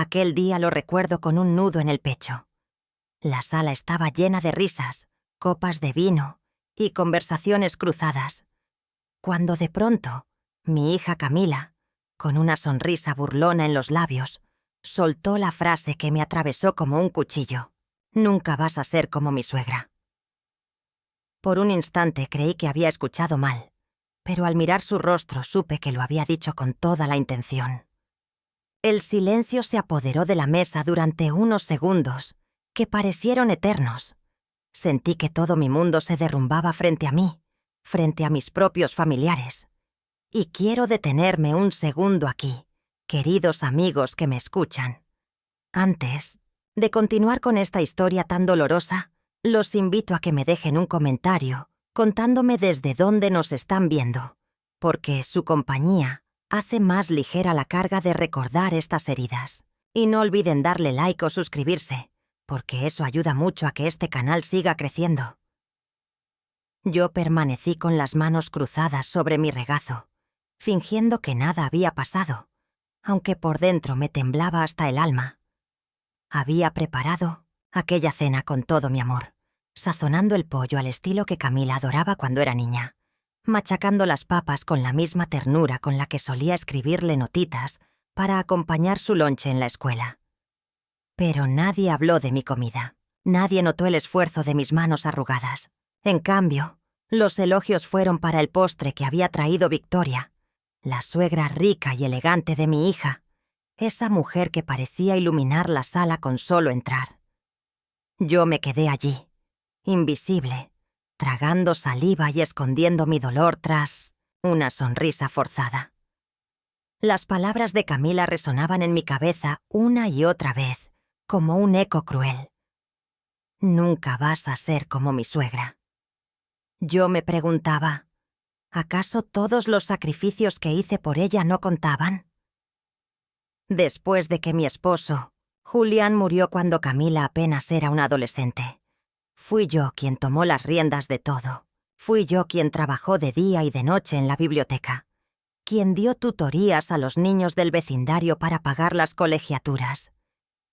Aquel día lo recuerdo con un nudo en el pecho. La sala estaba llena de risas, copas de vino y conversaciones cruzadas, cuando de pronto mi hija Camila, con una sonrisa burlona en los labios, soltó la frase que me atravesó como un cuchillo. «Nunca vas a ser como mi suegra». Por un instante creí que había escuchado mal, pero al mirar su rostro supe que lo había dicho con toda la intención. El silencio se apoderó de la mesa durante unos segundos que parecieron eternos. Sentí que todo mi mundo se derrumbaba frente a mí, frente a mis propios familiares. Y quiero detenerme un segundo aquí, queridos amigos que me escuchan. Antes de continuar con esta historia tan dolorosa, los invito a que me dejen un comentario contándome desde dónde nos están viendo, porque su compañía hace más ligera la carga de recordar estas heridas. Y no olviden darle like o suscribirse, porque eso ayuda mucho a que este canal siga creciendo. Yo permanecí con las manos cruzadas sobre mi regazo, fingiendo que nada había pasado, aunque por dentro me temblaba hasta el alma. Había preparado aquella cena con todo mi amor, sazonando el pollo al estilo que Camila adoraba cuando era niña, machacando las papas con la misma ternura con la que solía escribirle notitas para acompañar su lonche en la escuela. Pero nadie habló de mi comida, nadie notó el esfuerzo de mis manos arrugadas. En cambio, los elogios fueron para el postre que había traído Victoria, la suegra rica y elegante de mi hija, esa mujer que parecía iluminar la sala con solo entrar. Yo me quedé allí, invisible, tragando saliva y escondiendo mi dolor tras una sonrisa forzada. Las palabras de Camila resonaban en mi cabeza una y otra vez, como un eco cruel. «Nunca vas a ser como mi suegra». Yo me preguntaba, ¿acaso todos los sacrificios que hice por ella no contaban? Después de que mi esposo, Julián, murió cuando Camila apenas era una adolescente, fui yo quien tomó las riendas de todo. Fui yo quien trabajó de día y de noche en la biblioteca, quien dio tutorías a los niños del vecindario para pagar las colegiaturas,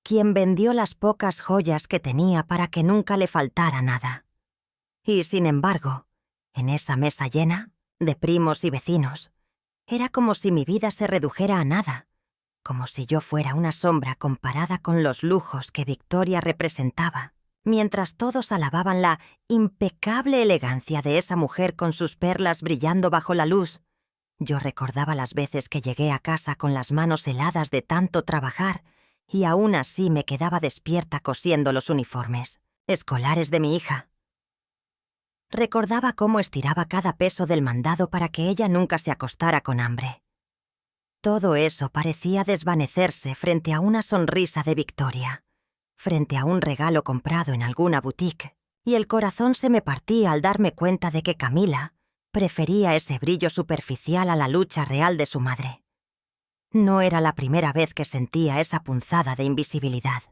quien vendió las pocas joyas que tenía para que nunca le faltara nada. Y sin embargo, en esa mesa llena de primos y vecinos, era como si mi vida se redujera a nada, como si yo fuera una sombra comparada con los lujos que Victoria representaba, mientras todos alababan la impecable elegancia de esa mujer con sus perlas brillando bajo la luz. Yo recordaba las veces que llegué a casa con las manos heladas de tanto trabajar y aún así me quedaba despierta cosiendo los uniformes escolares de mi hija. Recordaba cómo estiraba cada peso del mandado para que ella nunca se acostara con hambre. Todo eso parecía desvanecerse frente a una sonrisa de Victoria, frente a un regalo comprado en alguna boutique, y el corazón se me partía al darme cuenta de que Camila prefería ese brillo superficial a la lucha real de su madre. No era la primera vez que sentía esa punzada de invisibilidad.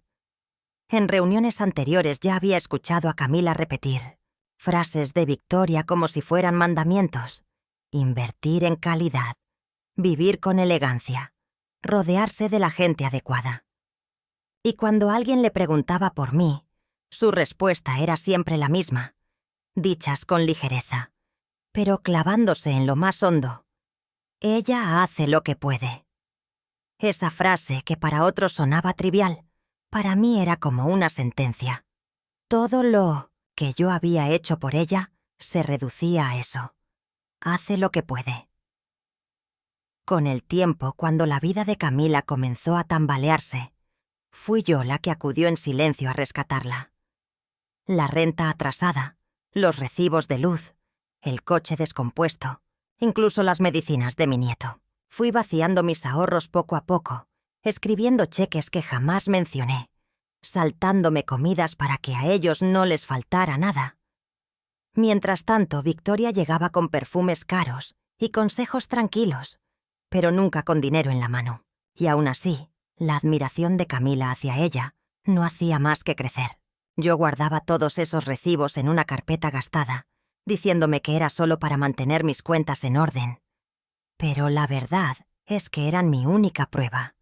En reuniones anteriores ya había escuchado a Camila repetir frases de Victoria como si fueran mandamientos: invertir en calidad, vivir con elegancia, rodearse de la gente adecuada. Y cuando alguien le preguntaba por mí, su respuesta era siempre la misma, dichas con ligereza, pero clavándose en lo más hondo: ella hace lo que puede. Esa frase, que para otros sonaba trivial, para mí era como una sentencia. Todo lo que yo había hecho por ella se reducía a eso: hace lo que puede. Con el tiempo, cuando la vida de Camila comenzó a tambalearse, fui yo la que acudió en silencio a rescatarla. La renta atrasada, los recibos de luz, el coche descompuesto, incluso las medicinas de mi nieto. Fui vaciando mis ahorros poco a poco, escribiendo cheques que jamás mencioné, saltándome comidas para que a ellos no les faltara nada. Mientras tanto, Victoria llegaba con perfumes caros y consejos tranquilos, pero nunca con dinero en la mano. Y aún así, la admiración de Camila hacia ella no hacía más que crecer. Yo guardaba todos esos recibos en una carpeta gastada, diciéndome que era solo para mantener mis cuentas en orden. Pero la verdad es que eran mi única prueba.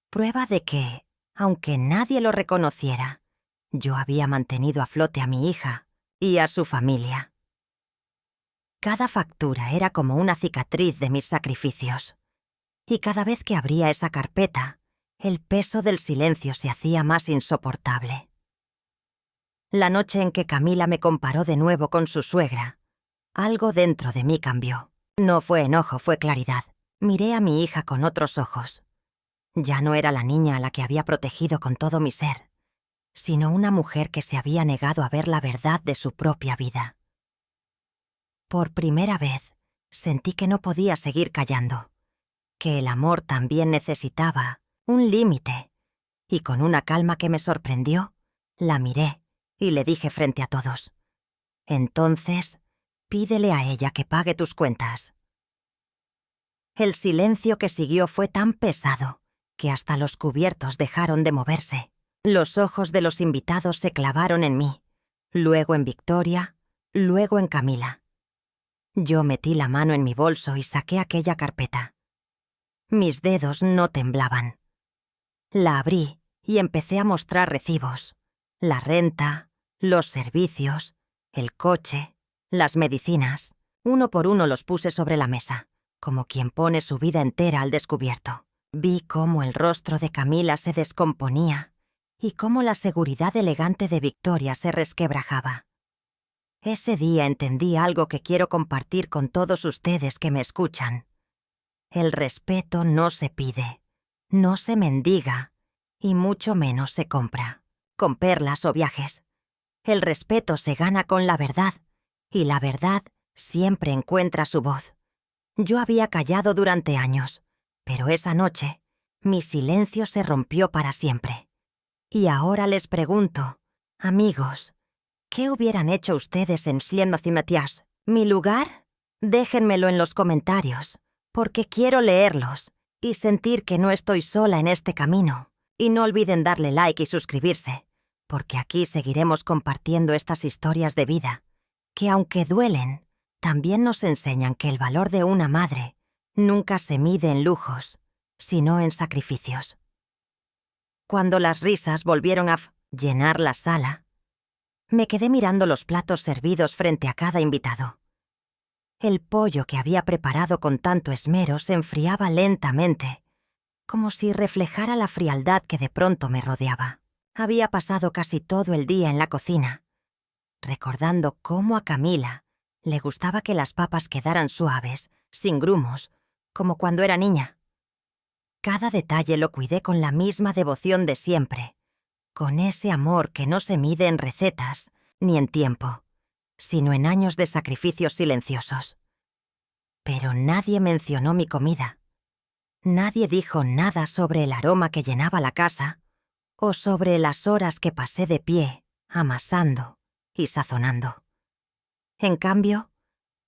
Prueba de que Aunque nadie lo reconociera, yo había mantenido a flote a mi hija y a su familia. Cada factura era como una cicatriz de mis sacrificios. Y cada vez que abría esa carpeta, el peso del silencio se hacía más insoportable. La noche en que Camila me comparó de nuevo con su suegra, algo dentro de mí cambió. No fue enojo, fue claridad. Miré a mi hija con otros ojos. Ya no era la niña a la que había protegido con todo mi ser, sino una mujer que se había negado a ver la verdad de su propia vida. Por primera vez, sentí que no podía seguir callando, que el amor también necesitaba un límite, y con una calma que me sorprendió, la miré y le dije frente a todos: «Entonces, pídele a ella que pague tus cuentas». El silencio que siguió fue tan pesado que hasta los cubiertos dejaron de moverse. Los ojos de los invitados se clavaron en mí, luego en Victoria, luego en Camila. Yo metí la mano en mi bolso y saqué aquella carpeta. Mis dedos no temblaban. La abrí y empecé a mostrar recibos: la renta, los servicios, el coche, las medicinas. Uno por uno los puse sobre la mesa, como quien pone su vida entera al descubierto. Vi cómo el rostro de Camila se descomponía y cómo la seguridad elegante de Victoria se resquebrajaba. Ese día entendí algo que quiero compartir con todos ustedes que me escuchan. El respeto no se pide, no se mendiga y mucho menos se compra, con perlas o viajes. El respeto se gana con la verdad, y la verdad siempre encuentra su voz. Yo había callado durante años, pero esa noche mi silencio se rompió para siempre. Y ahora les pregunto, amigos, ¿qué hubieran hecho ustedes en Śledztwo? ¿Mi lugar? Déjenmelo en los comentarios, porque quiero leerlos y sentir que no estoy sola en este camino. Y no olviden darle like y suscribirse, porque aquí seguiremos compartiendo estas historias de vida, que aunque duelen, también nos enseñan que el valor de una madre nunca se mide en lujos, sino en sacrificios. Cuando las risas volvieron a llenar la sala, me quedé mirando los platos servidos frente a cada invitado. El pollo que había preparado con tanto esmero se enfriaba lentamente, como si reflejara la frialdad que de pronto me rodeaba. Había pasado casi todo el día en la cocina, recordando cómo a Camila le gustaba que las papas quedaran suaves, sin grumos, como cuando era niña. Cada detalle lo cuidé con la misma devoción de siempre, con ese amor que no se mide en recetas ni en tiempo, sino en años de sacrificios silenciosos. Pero nadie mencionó mi comida. Nadie dijo nada sobre el aroma que llenaba la casa o sobre las horas que pasé de pie, amasando y sazonando. En cambio,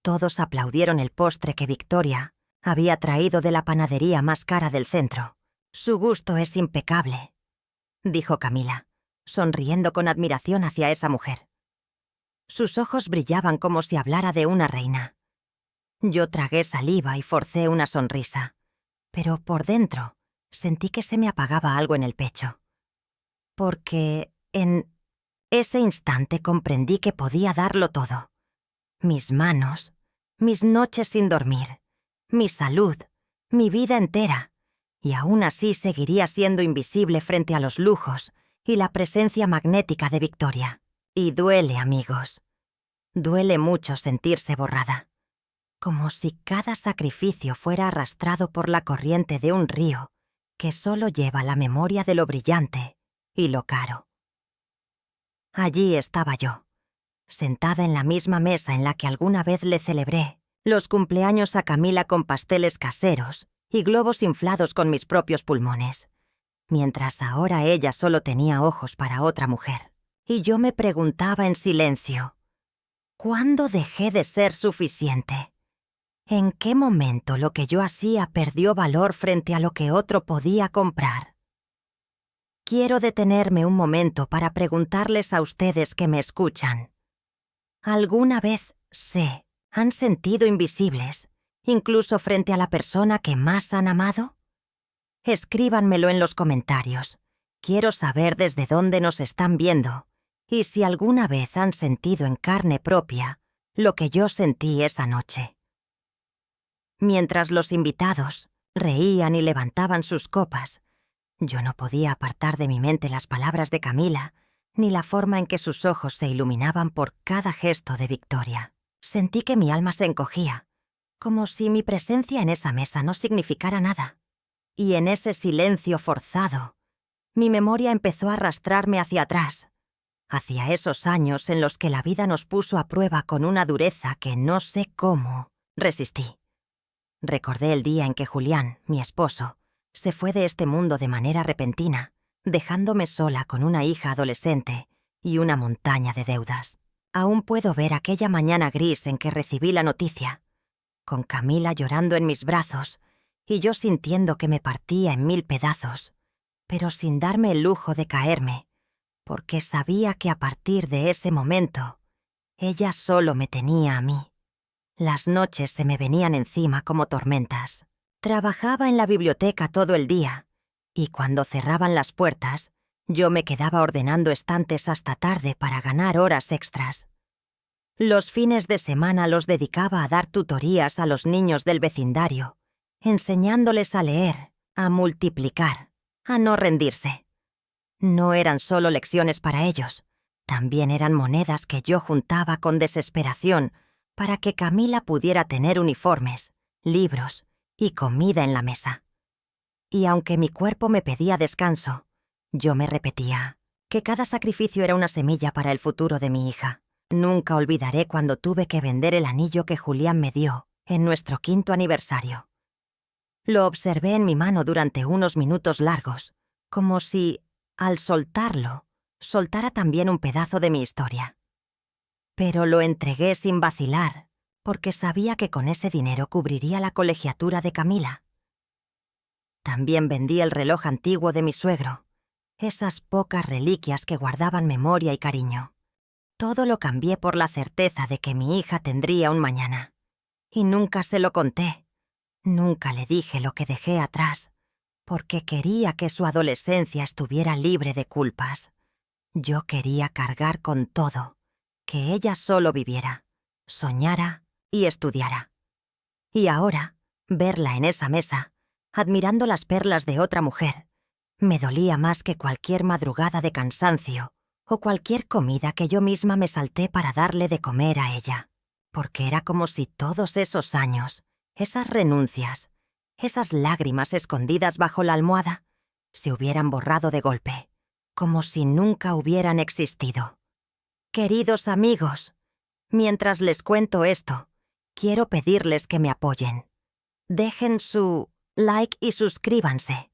todos aplaudieron el postre que Victoria había traído de la panadería más cara del centro. «Su gusto es impecable», dijo Camila, sonriendo con admiración hacia esa mujer. Sus ojos brillaban como si hablara de una reina. Yo tragué saliva y forcé una sonrisa, pero por dentro sentí que se me apagaba algo en el pecho. Porque en ese instante comprendí que podía darlo todo. Mis manos, mis noches sin dormir, mi salud, mi vida entera, y aún así seguiría siendo invisible frente a los lujos y la presencia magnética de Victoria. Y duele, amigos. Duele mucho sentirse borrada, como si cada sacrificio fuera arrastrado por la corriente de un río que solo lleva la memoria de lo brillante y lo caro. Allí estaba yo, sentada en la misma mesa en la que alguna vez le celebré los cumpleaños a Camila con pasteles caseros y globos inflados con mis propios pulmones, mientras ahora ella solo tenía ojos para otra mujer. Y yo me preguntaba en silencio, ¿cuándo dejé de ser suficiente? ¿En qué momento lo que yo hacía perdió valor frente a lo que otro podía comprar? Quiero detenerme un momento para preguntarles a ustedes que me escuchan. ¿Alguna vez han sentido invisibles, incluso frente a la persona que más han amado? Escríbanmelo en los comentarios Quiero saber desde dónde nos están viendo y si alguna vez han sentido en carne propia lo que yo sentí esa noche. Mientras los invitados reían y levantaban sus copas, yo no podía apartar de mi mente las palabras de Camila, ni la forma en que sus ojos se iluminaban por cada gesto de victoria. Sentí que mi alma se encogía, como si mi presencia en esa mesa no significara nada. Y en ese silencio forzado, mi memoria empezó a arrastrarme hacia atrás, hacia esos años en los que la vida nos puso a prueba con una dureza que no sé cómo resistí. Recordé el día en que Julián, mi esposo, se fue de este mundo de manera repentina, dejándome sola con una hija adolescente y una montaña de deudas. Aún puedo ver aquella mañana gris en que recibí la noticia, con Camila llorando en mis brazos y yo sintiendo que me partía en 1000 pedazos, pero sin darme el lujo de caerme, porque sabía que a partir de ese momento, ella solo me tenía a mí. Las noches se me venían encima como tormentas. Trabajaba en la biblioteca todo el día, y cuando cerraban las puertas, yo me quedaba ordenando estantes hasta tarde para ganar horas extras. Los fines de semana los dedicaba a dar tutorías a los niños del vecindario, enseñándoles a leer, a multiplicar, a no rendirse. No eran solo lecciones para ellos, también eran monedas que yo juntaba con desesperación para que Camila pudiera tener uniformes, libros y comida en la mesa. Y aunque mi cuerpo me pedía descanso, yo me repetía que cada sacrificio era una semilla para el futuro de mi hija. Nunca olvidaré cuando tuve que vender el anillo que Julián me dio en nuestro 5º aniversario. Lo observé en mi mano durante unos minutos largos, como si, al soltarlo, soltara también un pedazo de mi historia. Pero lo entregué sin vacilar, porque sabía que con ese dinero cubriría la colegiatura de Camila. También vendí el reloj antiguo de mi suegro, esas pocas reliquias que guardaban memoria y cariño. Todo lo cambié por la certeza de que mi hija tendría un mañana. Y nunca se lo conté. Nunca le dije lo que dejé atrás, porque quería que su adolescencia estuviera libre de culpas. Yo quería cargar con todo, que ella solo viviera, soñara y estudiara. Y ahora, verla en esa mesa, admirando las perlas de otra mujer, me dolía más que cualquier madrugada de cansancio o cualquier comida que yo misma me salté para darle de comer a ella, porque era como si todos esos años, esas renuncias, esas lágrimas escondidas bajo la almohada, se hubieran borrado de golpe, como si nunca hubieran existido. Queridos amigos, mientras les cuento esto, quiero pedirles que me apoyen. Dejen su like y suscríbanse,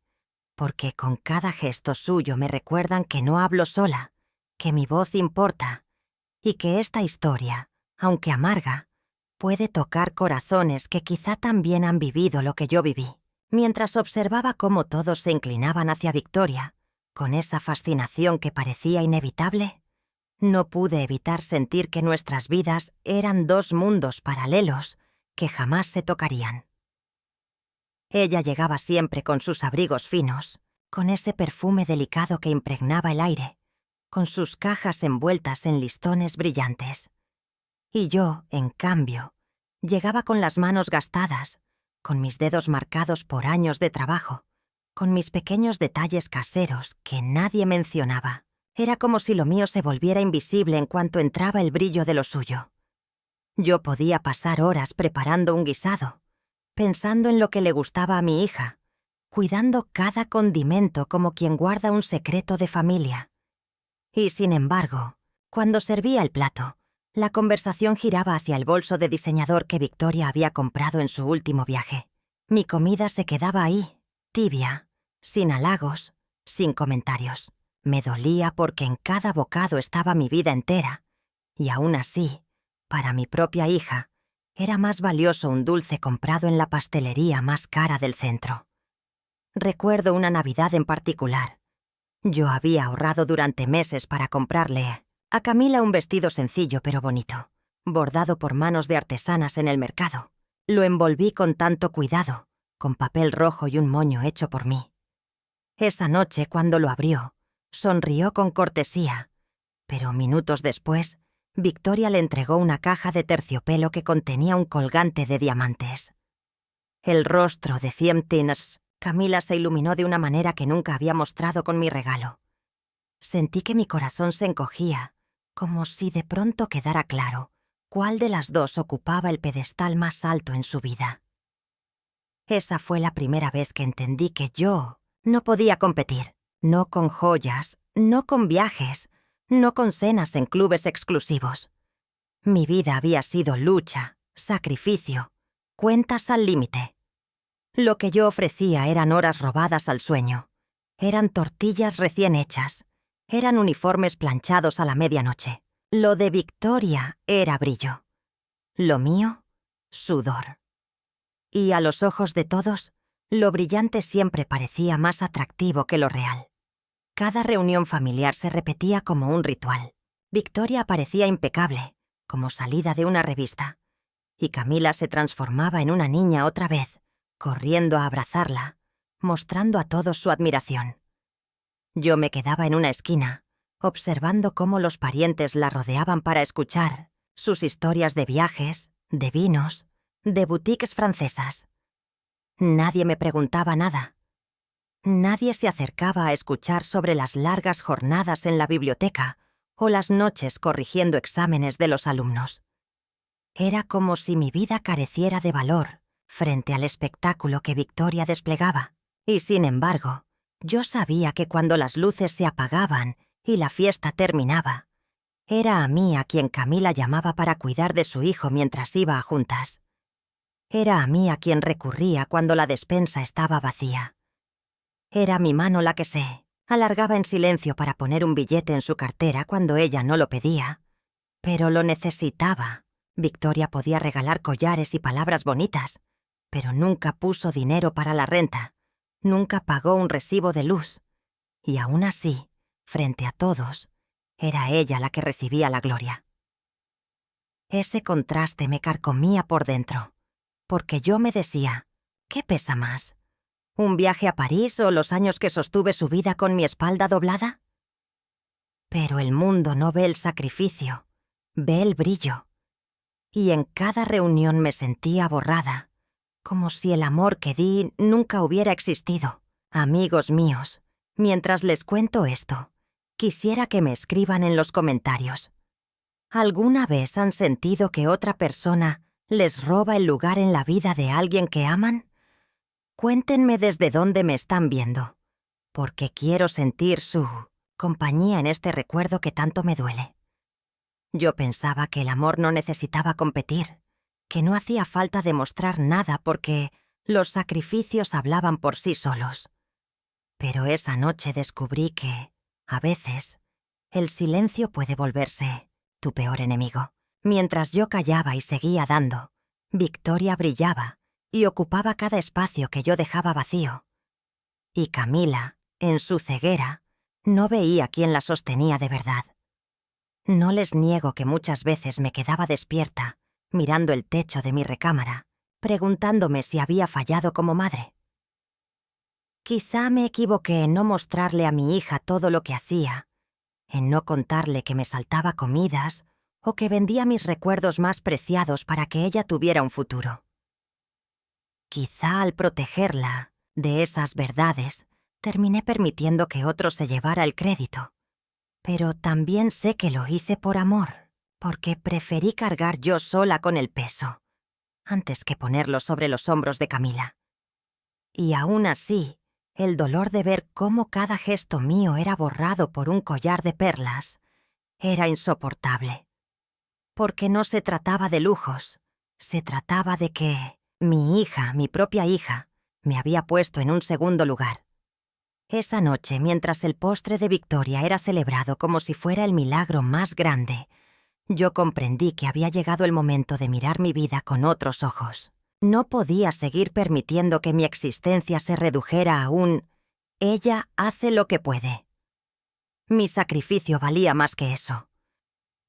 porque con cada gesto suyo me recuerdan que no hablo sola, que mi voz importa y que esta historia, aunque amarga, puede tocar corazones que quizá también han vivido lo que yo viví. Mientras observaba cómo todos se inclinaban hacia Victoria, con esa fascinación que parecía inevitable, no pude evitar sentir que nuestras vidas eran 2 mundos paralelos que jamás se tocarían. Ella llegaba siempre con sus abrigos finos, con ese perfume delicado que impregnaba el aire, con sus cajas envueltas en listones brillantes. Y yo, en cambio, llegaba con las manos gastadas, con mis dedos marcados por años de trabajo, con mis pequeños detalles caseros que nadie mencionaba. Era como si lo mío se volviera invisible en cuanto entraba el brillo de lo suyo. Yo podía pasar horas preparando un guisado, pensando en lo que le gustaba a mi hija, cuidando cada condimento como quien guarda un secreto de familia. Y sin embargo, cuando servía el plato, la conversación giraba hacia el bolso de diseñador que Victoria había comprado en su último viaje. Mi comida se quedaba ahí, tibia, sin halagos, sin comentarios. Me dolía porque en cada bocado estaba mi vida entera, y aún así, para mi propia hija, era más valioso un dulce comprado en la pastelería más cara del centro. Recuerdo una Navidad en particular. Yo había ahorrado durante meses para comprarle a Camila un vestido sencillo pero bonito, bordado por manos de artesanas en el mercado. Lo envolví con tanto cuidado, con papel rojo y un moño hecho por mí. Esa noche, cuando lo abrió, Sonrió con cortesía, pero minutos después, Victoria le entregó una caja de terciopelo que contenía un colgante de diamantes. El rostro de Fiemtins, Camila se iluminó de una manera que nunca había mostrado con mi regalo. Sentí que mi corazón se encogía, como si de pronto quedara claro cuál de las dos ocupaba el pedestal más alto en su vida. Esa fue la primera vez que entendí que yo no podía competir, no con joyas, no con viajes, no con cenas en clubes exclusivos. Mi vida había sido lucha, sacrificio, cuentas al límite. Lo que yo ofrecía eran horas robadas al sueño, eran tortillas recién hechas, eran uniformes planchados a la medianoche. Lo de Victoria era brillo. Lo mío, sudor. Y a los ojos de todos, lo brillante siempre parecía más atractivo que lo real. Cada reunión familiar se repetía como un ritual. Victoria parecía impecable, como salida de una revista, y Camila se transformaba en una niña otra vez, corriendo a abrazarla, mostrando a todos su admiración. Yo me quedaba en una esquina, observando cómo los parientes la rodeaban para escuchar sus historias de viajes, de vinos, de boutiques francesas. Nadie me preguntaba nada. Nadie se acercaba a escuchar sobre las largas jornadas en la biblioteca o las noches corrigiendo exámenes de los alumnos. Era como si mi vida careciera de valor frente al espectáculo que Victoria desplegaba, y sin embargo, yo sabía que cuando las luces se apagaban y la fiesta terminaba, era a mí a quien Camila llamaba para cuidar de su hijo mientras iba a juntas. Era a mí a quien recurría cuando la despensa estaba vacía. Era mi mano la que se alargaba en silencio para poner un billete en su cartera cuando ella no lo pedía, pero lo necesitaba. Victoria podía regalar collares y palabras bonitas, pero nunca puso dinero para la renta, nunca pagó un recibo de luz, y aún así, frente a todos, era ella la que recibía la gloria. Ese contraste me carcomía por dentro, porque yo me decía, ¿qué pesa más? ¿Un viaje a París o los años que sostuve su vida con mi espalda doblada? Pero el mundo no ve el sacrificio, ve el brillo. Y en cada reunión me sentía borrada, como si el amor que di nunca hubiera existido. Amigos míos, mientras les cuento esto, quisiera que me escriban en los comentarios. ¿Alguna vez han sentido que otra persona les roba el lugar en la vida de alguien que aman? Cuéntenme desde dónde me están viendo, porque quiero sentir su compañía en este recuerdo que tanto me duele. Yo pensaba que el amor no necesitaba competir, que no hacía falta demostrar nada porque los sacrificios hablaban por sí solos. Pero esa noche descubrí que, a veces, el silencio puede volverse tu peor enemigo. Mientras yo callaba y seguía dando, Victoria brillaba y ocupaba cada espacio que yo dejaba vacío. Y Camila, en su ceguera, no veía quién la sostenía de verdad. No les niego que muchas veces me quedaba despierta, mirando el techo de mi recámara, preguntándome si había fallado como madre. Quizá me equivoqué en no mostrarle a mi hija todo lo que hacía, en no contarle que me saltaba comidas o que vendía mis recuerdos más preciados para que ella tuviera un futuro. Quizá al protegerla de esas verdades, terminé permitiendo que otro se llevara el crédito. Pero también sé que lo hice por amor, porque preferí cargar yo sola con el peso, antes que ponerlo sobre los hombros de Camila. Y aún así, el dolor de ver cómo cada gesto mío era borrado por un collar de perlas era insoportable. Porque no se trataba de lujos, se trataba de que mi hija, mi propia hija, me había puesto en un segundo lugar. Esa noche, mientras el postre de Victoria era celebrado como si fuera el milagro más grande, yo comprendí que había llegado el momento de mirar mi vida con otros ojos. No podía seguir permitiendo que mi existencia se redujera a un «ella hace lo que puede». Mi sacrificio valía más que eso.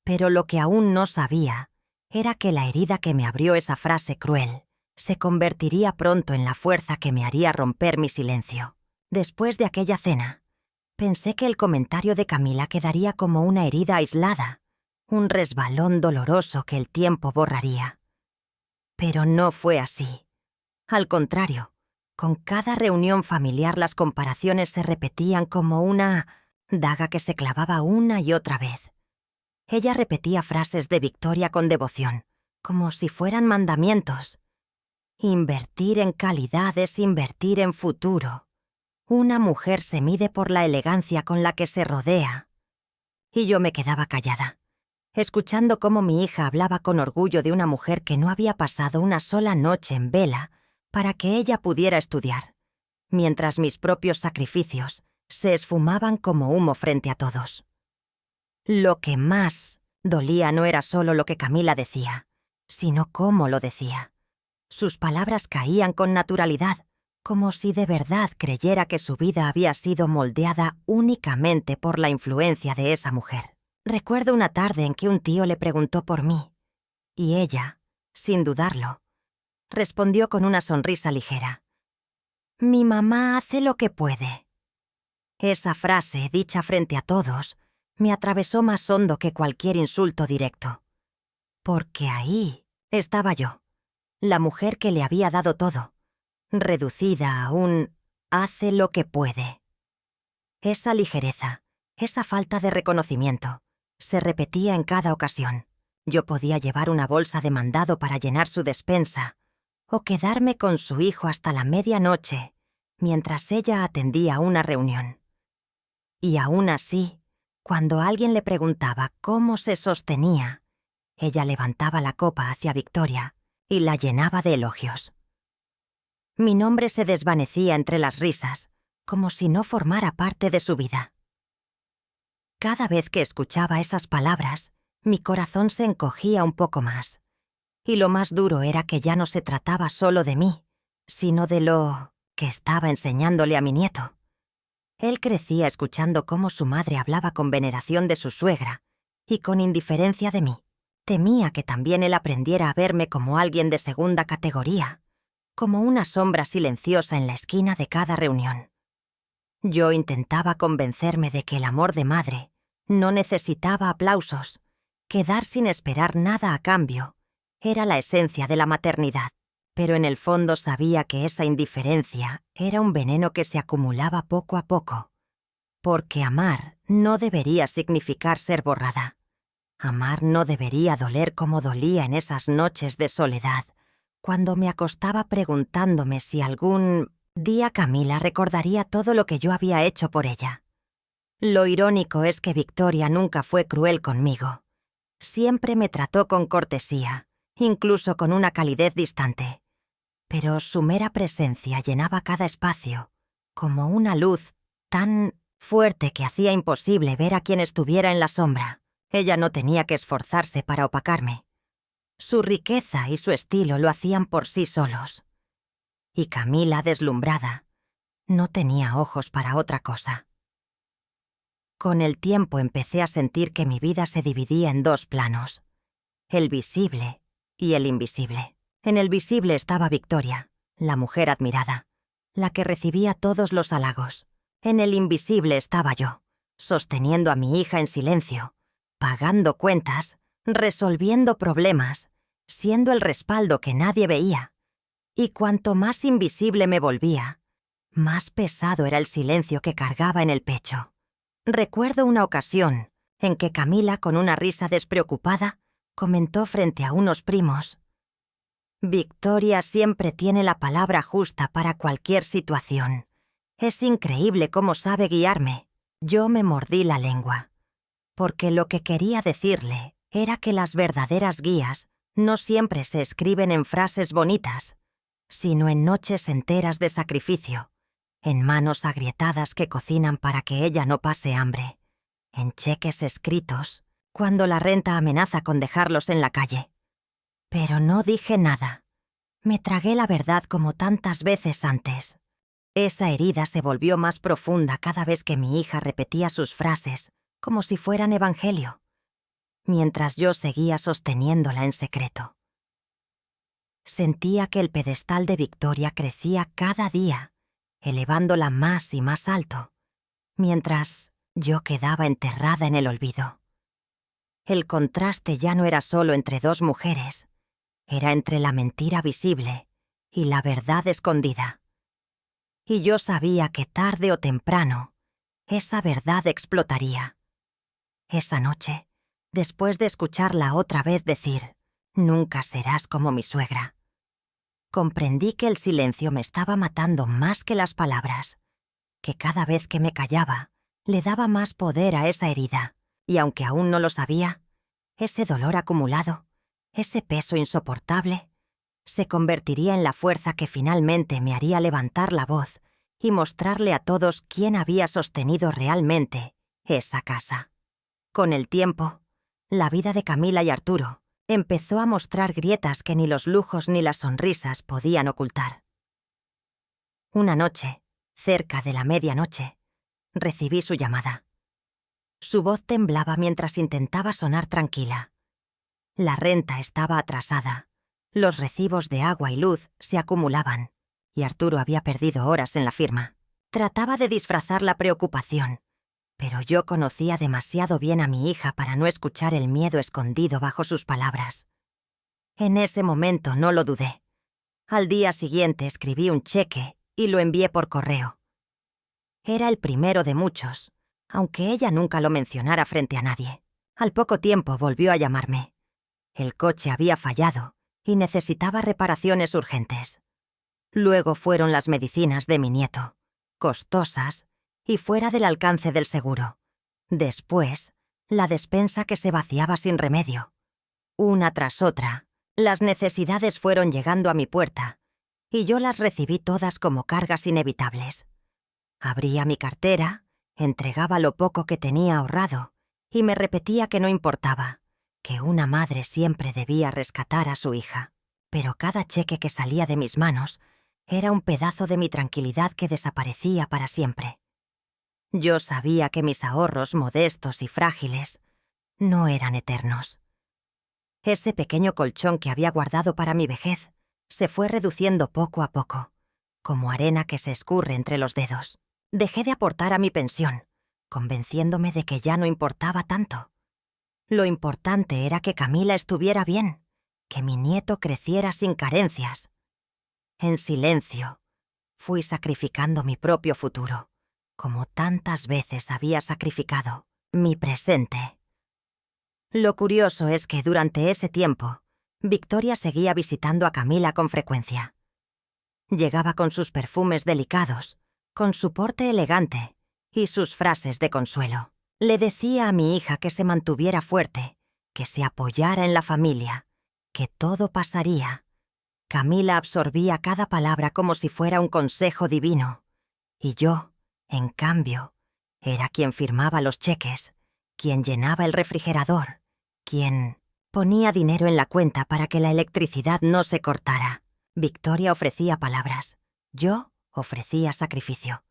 Pero lo que aún no sabía era que la herida que me abrió esa frase cruel se convertiría pronto en la fuerza que me haría romper mi silencio. Después de aquella cena, Pensé que el comentario de Camila quedaría como una herida aislada, un resbalón doloroso que el tiempo borraría. Pero no fue así. Al contrario, con cada reunión familiar las comparaciones se repetían como una daga que se clavaba una y otra vez. Ella repetía frases de Victoria con devoción, como si fueran mandamientos. Invertir en calidad es invertir en futuro. Una mujer se mide por la elegancia con la que se rodea. Y yo me quedaba callada, escuchando cómo mi hija hablaba con orgullo de una mujer que no había pasado una sola noche en vela para que ella pudiera estudiar, mientras mis propios sacrificios se esfumaban como humo frente a todos. Lo que más dolía no era solo lo que Camila decía, sino cómo lo decía. Sus palabras caían con naturalidad, como si de verdad creyera que su vida había sido moldeada únicamente por la influencia de esa mujer. Recuerdo una tarde en que un tío le preguntó por mí, y ella, sin dudarlo, respondió con una sonrisa ligera. «Mi mamá hace lo que puede». Esa frase, dicha frente a todos, me atravesó más hondo que cualquier insulto directo. Porque ahí estaba yo, la mujer que le había dado todo, reducida a un «hace lo que puede». Esa ligereza, esa falta de reconocimiento, se repetía en cada ocasión. Yo podía llevar una bolsa de mandado para llenar su despensa, o quedarme con su hijo hasta la medianoche, mientras ella atendía una reunión. Y aún así, cuando alguien le preguntaba cómo se sostenía, ella levantaba la copa hacia Victoria y la llenaba de elogios. Mi nombre se desvanecía entre las risas, como si no formara parte de su vida. Cada vez que escuchaba esas palabras, mi corazón se encogía un poco más. Y lo más duro era que ya no se trataba solo de mí, sino de lo que estaba enseñándole a mi nieto. Él crecía escuchando cómo su madre hablaba con veneración de su suegra y con indiferencia de mí. Temía que también él aprendiera a verme como alguien de segunda categoría, como una sombra silenciosa en la esquina de cada reunión. Yo intentaba convencerme de que el amor de madre no necesitaba aplausos, que dar sin esperar nada a cambio era la esencia de la maternidad, pero en el fondo sabía que esa indiferencia era un veneno que se acumulaba poco a poco, porque amar no debería significar ser borrada. Amar no debería doler como dolía en esas noches de soledad, cuando me acostaba preguntándome si algún día Camila recordaría todo lo que yo había hecho por ella. Lo irónico es que Victoria nunca fue cruel conmigo. Siempre me trató con cortesía, incluso con una calidez distante. Pero su mera presencia llenaba cada espacio, como una luz tan fuerte que hacía imposible ver a quien estuviera en la sombra. Ella no tenía que esforzarse para opacarme. Su riqueza y su estilo lo hacían por sí solos. Y Camila, deslumbrada, no tenía ojos para otra cosa. Con el tiempo empecé a sentir que mi vida se dividía en dos planos, el visible y el invisible. En el visible estaba Victoria, la mujer admirada, la que recibía todos los halagos. En el invisible estaba yo, sosteniendo a mi hija en silencio, pagando cuentas, resolviendo problemas, siendo el respaldo que nadie veía. Y cuanto más invisible me volvía, más pesado era el silencio que cargaba en el pecho. Recuerdo una ocasión en que Camila, con una risa despreocupada, comentó frente a unos primos: «Victoria siempre tiene la palabra justa para cualquier situación. Es increíble cómo sabe guiarme». Yo me mordí la lengua, porque lo que quería decirle era que las verdaderas guías no siempre se escriben en frases bonitas, sino en noches enteras de sacrificio, en manos agrietadas que cocinan para que ella no pase hambre, en cheques escritos cuando la renta amenaza con dejarlos en la calle. Pero no dije nada. Me tragué la verdad como tantas veces antes. Esa herida se volvió más profunda cada vez que mi hija repetía sus frases como si fueran evangelio, mientras yo seguía sosteniéndola en secreto. Sentía que el pedestal de Victoria crecía cada día, elevándola más y más alto, mientras yo quedaba enterrada en el olvido. El contraste ya no era solo entre dos mujeres, era entre la mentira visible y la verdad escondida. Y yo sabía que tarde o temprano, esa verdad explotaría. Esa noche, después de escucharla otra vez decir, «Nunca serás como mi suegra», comprendí que el silencio me estaba matando más que las palabras, que cada vez que me callaba, le daba más poder a esa herida, y aunque aún no lo sabía, ese dolor acumulado, ese peso insoportable, se convertiría en la fuerza que finalmente me haría levantar la voz y mostrarle a todos quién había sostenido realmente esa casa. Con el tiempo, la vida de Camila y Arturo empezó a mostrar grietas que ni los lujos ni las sonrisas podían ocultar. Una noche, cerca de la medianoche, recibí su llamada. Su voz temblaba mientras intentaba sonar tranquila. La renta estaba atrasada, los recibos de agua y luz se acumulaban, y Arturo había perdido horas en la firma. Trataba de disfrazar la preocupación, pero yo conocía demasiado bien a mi hija para no escuchar el miedo escondido bajo sus palabras. En ese momento no lo dudé. Al día siguiente escribí un cheque y lo envié por correo. Era el primero de muchos, aunque ella nunca lo mencionara frente a nadie. Al poco tiempo volvió a llamarme. El coche había fallado y necesitaba reparaciones urgentes. Luego fueron las medicinas de mi nieto, costosas y fuera del alcance del seguro. Después, la despensa que se vaciaba sin remedio. Una tras otra, las necesidades fueron llegando a mi puerta y yo las recibí todas como cargas inevitables. Abría mi cartera, entregaba lo poco que tenía ahorrado y me repetía que no importaba, que una madre siempre debía rescatar a su hija. Pero cada cheque que salía de mis manos era un pedazo de mi tranquilidad que desaparecía para siempre. Yo sabía que mis ahorros modestos y frágiles no eran eternos. Ese pequeño colchón que había guardado para mi vejez se fue reduciendo poco a poco, como arena que se escurre entre los dedos. Dejé de aportar a mi pensión, convenciéndome de que ya no importaba tanto. Lo importante era que Camila estuviera bien, que mi nieto creciera sin carencias. En silencio, fui sacrificando mi propio futuro, como tantas veces había sacrificado mi presente. Lo curioso es que durante ese tiempo, Victoria seguía visitando a Camila con frecuencia. Llegaba con sus perfumes delicados, con su porte elegante y sus frases de consuelo. Le decía a mi hija que se mantuviera fuerte, que se apoyara en la familia, que todo pasaría. Camila absorbía cada palabra como si fuera un consejo divino. Y yo, en cambio, era quien firmaba los cheques, quien llenaba el refrigerador, quien ponía dinero en la cuenta para que la electricidad no se cortara. Victoria ofrecía palabras, yo ofrecía sacrificio.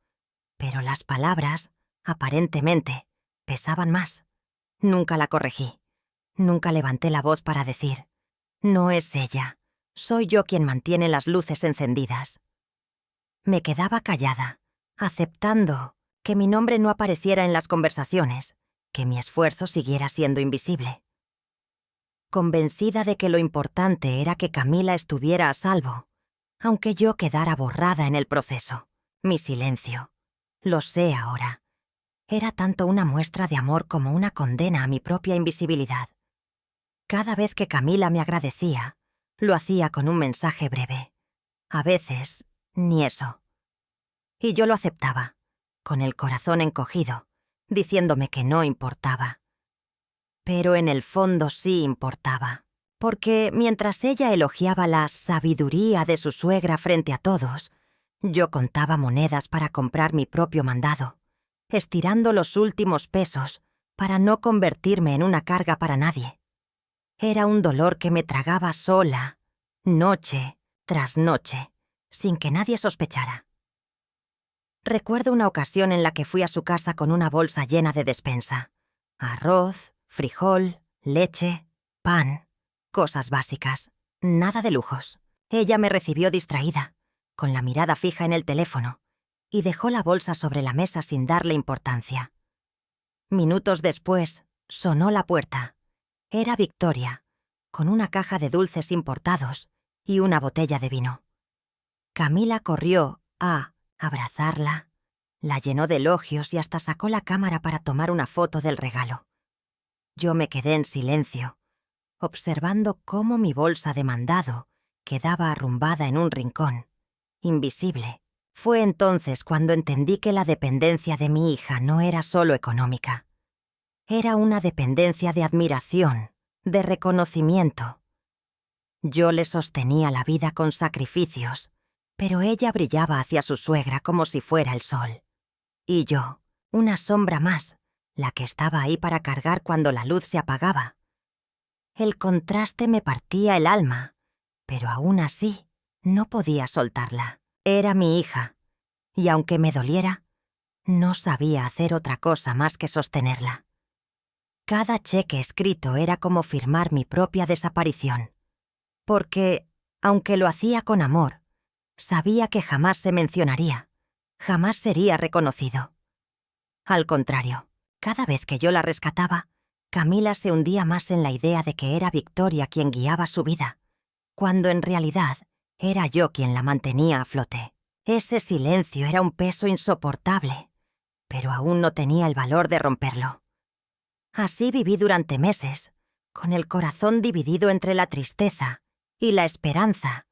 Pero las palabras, aparentemente, pesaban más. Nunca la corregí. Nunca levanté la voz para decir, no es ella, soy yo quien mantiene las luces encendidas. Me quedaba callada, aceptando que mi nombre no apareciera en las conversaciones, que mi esfuerzo siguiera siendo invisible. Convencida de que lo importante era que Camila estuviera a salvo, aunque yo quedara borrada en el proceso. Mi silencio, lo sé ahora, era tanto una muestra de amor como una condena a mi propia invisibilidad. Cada vez que Camila me agradecía, lo hacía con un mensaje breve. A veces, ni eso. Y yo lo aceptaba, con el corazón encogido, diciéndome que no importaba. Pero en el fondo sí importaba, porque mientras ella elogiaba la sabiduría de su suegra frente a todos, yo contaba monedas para comprar mi propio mandado, estirando los últimos pesos para no convertirme en una carga para nadie. Era un dolor que me tragaba sola, noche tras noche, sin que nadie sospechara. Recuerdo una ocasión en la que fui a su casa con una bolsa llena de despensa. Arroz, frijol, leche, pan, cosas básicas, nada de lujos. Ella me recibió distraída, con la mirada fija en el teléfono, y dejó la bolsa sobre la mesa sin darle importancia. Minutos después, sonó la puerta. Era Victoria, con una caja de dulces importados y una botella de vino. Camila corrió a abrazarla, la llenó de elogios y hasta sacó la cámara para tomar una foto del regalo. Yo me quedé en silencio, observando cómo mi bolsa de mandado quedaba arrumbada en un rincón, invisible. Fue entonces cuando entendí que la dependencia de mi hija no era solo económica. Era una dependencia de admiración, de reconocimiento. Yo le sostenía la vida con sacrificios, pero ella brillaba hacia su suegra como si fuera el sol. Y yo, una sombra más, la que estaba ahí para cargar cuando la luz se apagaba. El contraste me partía el alma, pero aún así no podía soltarla. Era mi hija, y aunque me doliera, no sabía hacer otra cosa más que sostenerla. Cada cheque escrito era como firmar mi propia desaparición, porque, aunque lo hacía con amor, sabía que jamás se mencionaría, jamás sería reconocido. Al contrario, cada vez que yo la rescataba, Camila se hundía más en la idea de que era Victoria quien guiaba su vida, cuando en realidad era yo quien la mantenía a flote. Ese silencio era un peso insoportable, pero aún no tenía el valor de romperlo. Así viví durante meses, con el corazón dividido entre la tristeza y la esperanza.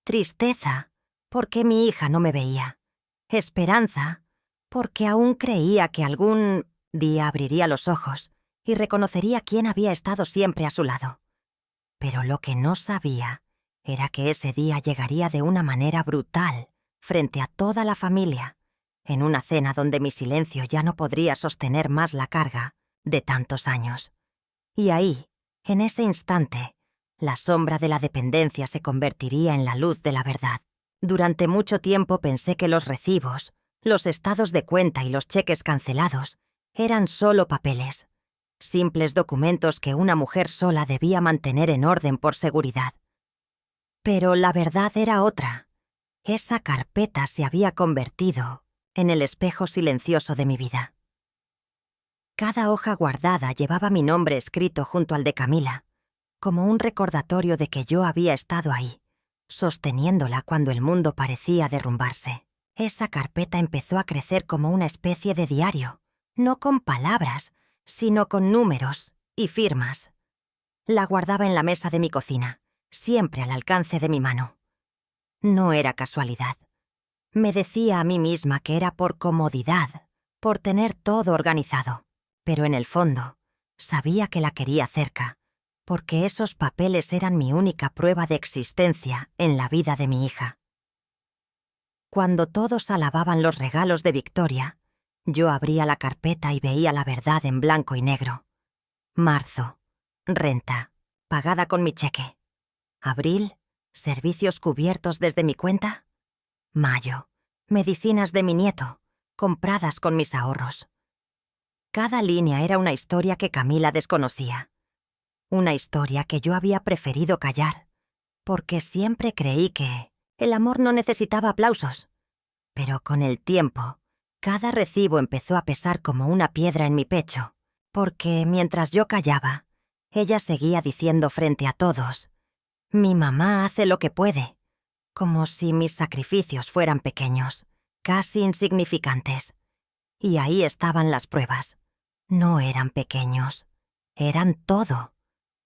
Tristeza, porque mi hija no me veía. Esperanza, porque aún creía que algún día abriría los ojos y reconocería quién había estado siempre a su lado. Pero lo que no sabía era que ese día llegaría de una manera brutal, frente a toda la familia, en una cena donde mi silencio ya no podría sostener más la carga de tantos años. Y ahí, en ese instante, la sombra de la dependencia se convertiría en la luz de la verdad. Durante mucho tiempo pensé que los recibos, los estados de cuenta y los cheques cancelados eran solo papeles, simples documentos que una mujer sola debía mantener en orden por seguridad. Pero la verdad era otra. Esa carpeta se había convertido en el espejo silencioso de mi vida. Cada hoja guardada llevaba mi nombre escrito junto al de Camila, como un recordatorio de que yo había estado ahí, sosteniéndola cuando el mundo parecía derrumbarse. Esa carpeta empezó a crecer como una especie de diario, no con palabras, sino con números y firmas. La guardaba en la mesa de mi cocina, siempre al alcance de mi mano. No era casualidad. Me decía a mí misma que era por comodidad, por tener todo organizado, pero en el fondo sabía que la quería cerca, porque esos papeles eran mi única prueba de existencia en la vida de mi hija. Cuando todos alababan los regalos de Victoria, yo abría la carpeta y veía la verdad en blanco y negro. Marzo, renta, pagada con mi cheque. Abril, servicios cubiertos desde mi cuenta. Mayo, medicinas de mi nieto, compradas con mis ahorros. Cada línea era una historia que Camila desconocía. Una historia que yo había preferido callar, porque siempre creí que el amor no necesitaba aplausos. Pero con el tiempo, cada recibo empezó a pesar como una piedra en mi pecho, porque mientras yo callaba, ella seguía diciendo frente a todos: «Mi mamá hace lo que puede», como si mis sacrificios fueran pequeños, casi insignificantes. Y ahí estaban las pruebas. No eran pequeños, eran todo.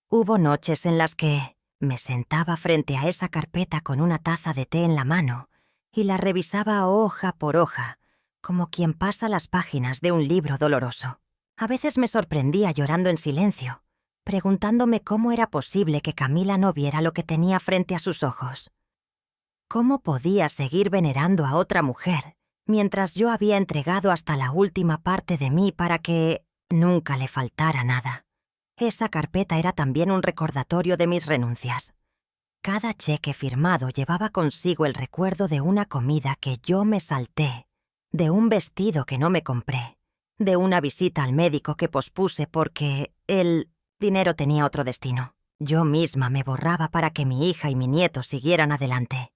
Hubo noches en las que me sentaba frente a esa carpeta con una taza de té en la mano y la revisaba hoja por hoja, como quien pasa las páginas de un libro doloroso. A veces me sorprendía llorando en silencio, preguntándome cómo era posible que Camila no viera lo que tenía frente a sus ojos. ¿Cómo podía seguir venerando a otra mujer mientras yo había entregado hasta la última parte de mí para que nunca le faltara nada? Esa carpeta era también un recordatorio de mis renuncias. Cada cheque firmado llevaba consigo el recuerdo de una comida que yo me salté, de un vestido que no me compré, de una visita al médico que pospuse porque el dinero tenía otro destino. Yo misma me borraba para que mi hija y mi nieto siguieran adelante.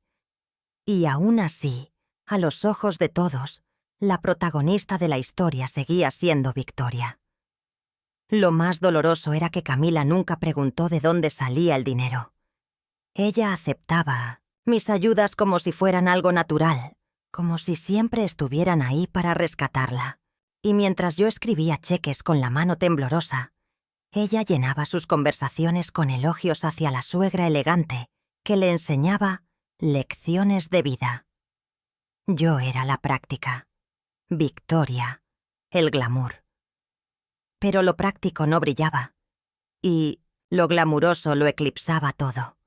Y aún así, A los ojos de todos, la protagonista de la historia seguía siendo Victoria. Lo más doloroso era que Camila nunca preguntó de dónde salía el dinero. Ella aceptaba mis ayudas como si fueran algo natural, como si siempre estuvieran ahí para rescatarla. Y mientras yo escribía cheques con la mano temblorosa, ella llenaba sus conversaciones con elogios hacia la suegra elegante que le enseñaba lecciones de vida. Yo era la práctica, Victoria, el glamour. Pero lo práctico no brillaba, y lo glamuroso lo eclipsaba todo.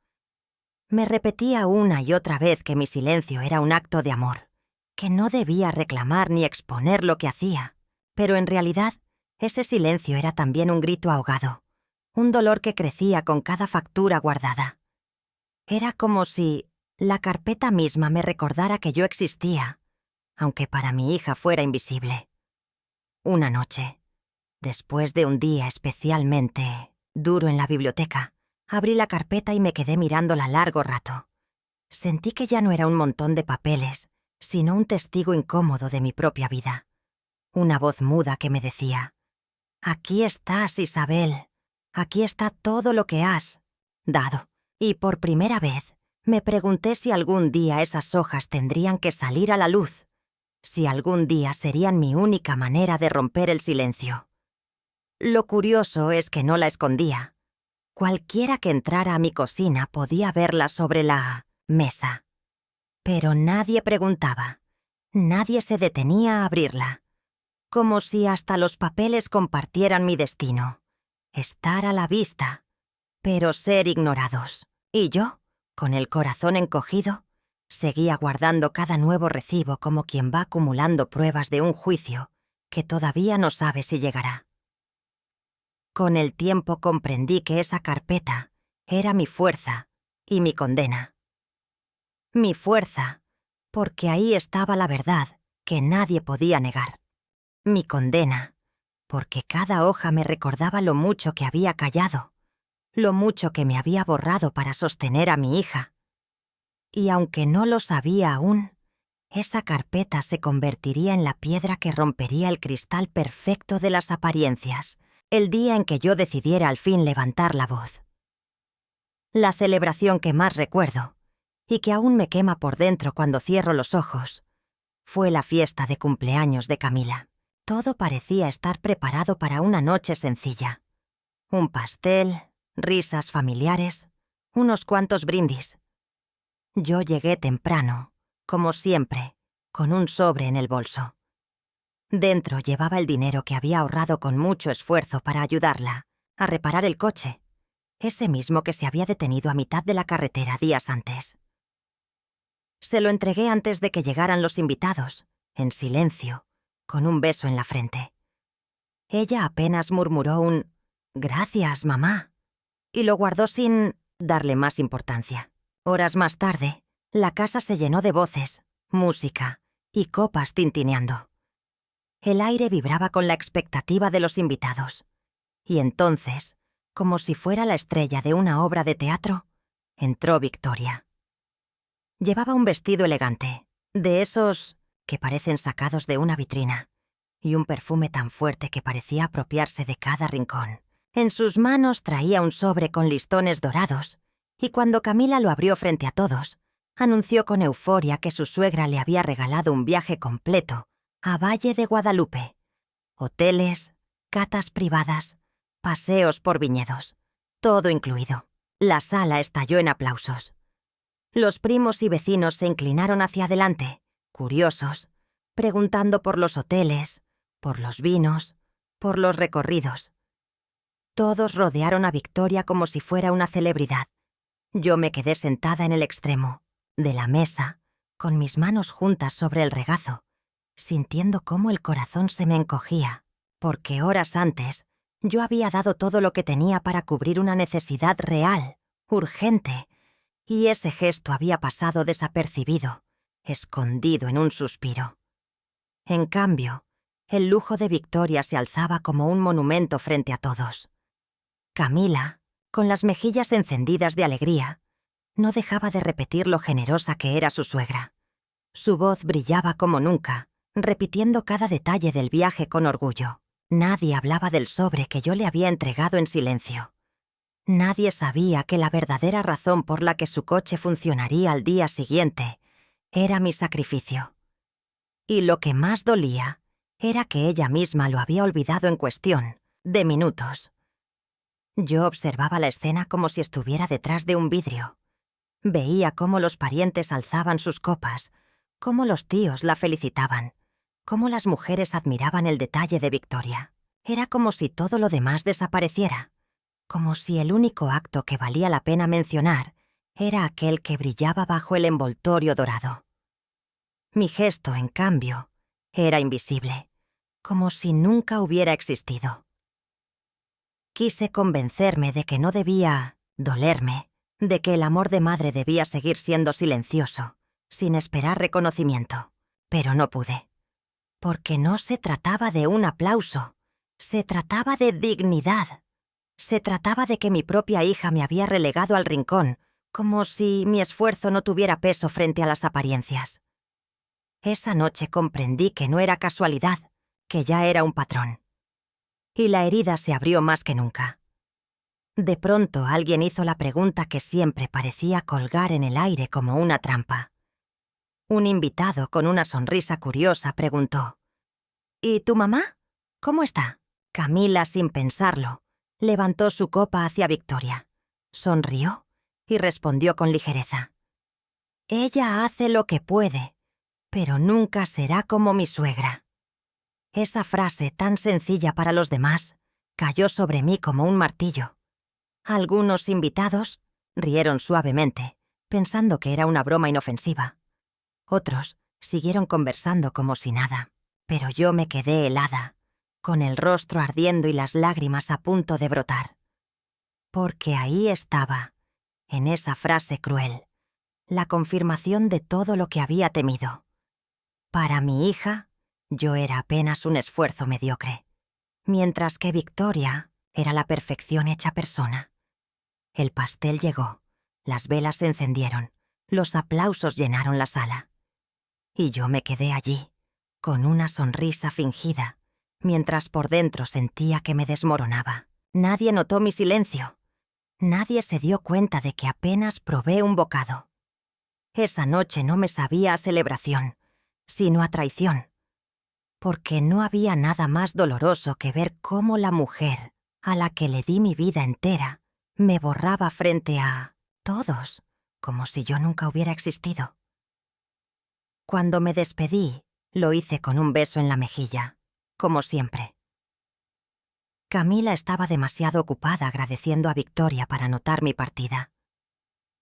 Me repetía una y otra vez que mi silencio era un acto de amor, que no debía reclamar ni exponer lo que hacía, pero en realidad ese silencio era también un grito ahogado, un dolor que crecía con cada factura guardada. Era como si la carpeta misma me recordara que yo existía, aunque para mi hija fuera invisible. Una noche, después de un día especialmente duro en la biblioteca, abrí la carpeta y me quedé mirándola largo rato. Sentí que ya no era un montón de papeles, sino un testigo incómodo de mi propia vida. Una voz muda que me decía: «Aquí estás, Isabel. Aquí está todo lo que has dado». Y por primera vez me pregunté si algún día esas hojas tendrían que salir a la luz, si algún día serían mi única manera de romper el silencio. Lo curioso es que no la escondía. Cualquiera que entrara a mi cocina podía verla sobre la mesa. Pero nadie preguntaba, nadie se detenía a abrirla. Como si hasta los papeles compartieran mi destino. Estar a la vista, pero ser ignorados. Y yo, con el corazón encogido, seguía guardando cada nuevo recibo como quien va acumulando pruebas de un juicio que todavía no sabe si llegará. Con el tiempo comprendí que esa carpeta era mi fuerza y mi condena. Mi fuerza, porque ahí estaba la verdad que nadie podía negar. Mi condena, porque cada hoja me recordaba lo mucho que había callado, lo mucho que me había borrado para sostener a mi hija. Y aunque no lo sabía aún, esa carpeta se convertiría en la piedra que rompería el cristal perfecto de las apariencias, el día en que yo decidiera al fin levantar la voz. La celebración que más recuerdo, y que aún me quema por dentro cuando cierro los ojos, fue la fiesta de cumpleaños de Camila. Todo parecía estar preparado para una noche sencilla. Un pastel, risas familiares, unos cuantos brindis. Yo llegué temprano, como siempre, con un sobre en el bolso. Dentro llevaba el dinero que había ahorrado con mucho esfuerzo para ayudarla a reparar el coche, ese mismo que se había detenido a mitad de la carretera días antes. Se lo entregué antes de que llegaran los invitados, en silencio, con un beso en la frente. Ella apenas murmuró un «Gracias, mamá», y lo guardó sin darle más importancia. Horas más tarde, la casa se llenó de voces, música y copas tintineando. El aire vibraba con la expectativa de los invitados. Y entonces, como si fuera la estrella de una obra de teatro, entró Victoria. Llevaba un vestido elegante, de esos que parecen sacados de una vitrina, y un perfume tan fuerte que parecía apropiarse de cada rincón. En sus manos traía un sobre con listones dorados, y cuando Camila lo abrió frente a todos, anunció con euforia que su suegra le había regalado un viaje completo a Valle de Guadalupe. Hoteles, catas privadas, paseos por viñedos, todo incluido. La sala estalló en aplausos. Los primos y vecinos se inclinaron hacia adelante, curiosos, preguntando por los hoteles, por los vinos, por los recorridos. Todos rodearon a Victoria como si fuera una celebridad. Yo me quedé sentada en el extremo de la mesa, con mis manos juntas sobre el regazo, sintiendo cómo el corazón se me encogía, porque horas antes yo había dado todo lo que tenía para cubrir una necesidad real, urgente, y ese gesto había pasado desapercibido, escondido en un suspiro. En cambio, el lujo de Victoria se alzaba como un monumento frente a todos. Camila, con las mejillas encendidas de alegría, no dejaba de repetir lo generosa que era su suegra. Su voz brillaba como nunca, repitiendo cada detalle del viaje con orgullo. Nadie hablaba del sobre que yo le había entregado en silencio. Nadie sabía que la verdadera razón por la que su coche funcionaría al día siguiente era mi sacrificio. Y lo que más dolía era que ella misma lo había olvidado en cuestión de minutos. Yo observaba la escena como si estuviera detrás de un vidrio. Veía cómo los parientes alzaban sus copas, cómo los tíos la felicitaban, cómo las mujeres admiraban el detalle de Victoria. Era como si todo lo demás desapareciera, como si el único acto que valía la pena mencionar era aquel que brillaba bajo el envoltorio dorado. Mi gesto, en cambio, era invisible, como si nunca hubiera existido. Quise convencerme de que no debía dolerme, de que el amor de madre debía seguir siendo silencioso, sin esperar reconocimiento, pero no pude. Porque no se trataba de un aplauso, se trataba de dignidad. Se trataba de que mi propia hija me había relegado al rincón, como si mi esfuerzo no tuviera peso frente a las apariencias. Esa noche comprendí que no era casualidad, que ya era un patrón. Y la herida se abrió más que nunca. De pronto alguien hizo la pregunta que siempre parecía colgar en el aire como una trampa. Un invitado con una sonrisa curiosa preguntó: ¿Y tu mamá? ¿Cómo está? Camila, sin pensarlo, levantó su copa hacia Victoria, sonrió y respondió con ligereza: Ella hace lo que puede, pero nunca será como mi suegra. Esa frase tan sencilla para los demás cayó sobre mí como un martillo. Algunos invitados rieron suavemente, pensando que era una broma inofensiva. Otros siguieron conversando como si nada, pero yo me quedé helada, con el rostro ardiendo y las lágrimas a punto de brotar. Porque ahí estaba, en esa frase cruel, la confirmación de todo lo que había temido. Para mi hija, yo era apenas un esfuerzo mediocre, mientras que Victoria era la perfección hecha persona. El pastel llegó, las velas se encendieron, los aplausos llenaron la sala. Y yo me quedé allí, con una sonrisa fingida, mientras por dentro sentía que me desmoronaba. Nadie notó mi silencio. Nadie se dio cuenta de que apenas probé un bocado. Esa noche no me sabía a celebración, sino a traición, porque no había nada más doloroso que ver cómo la mujer, a la que le di mi vida entera, me borraba frente a todos, como si yo nunca hubiera existido. Cuando me despedí, lo hice con un beso en la mejilla, como siempre. Camila estaba demasiado ocupada agradeciendo a Victoria para notar mi partida.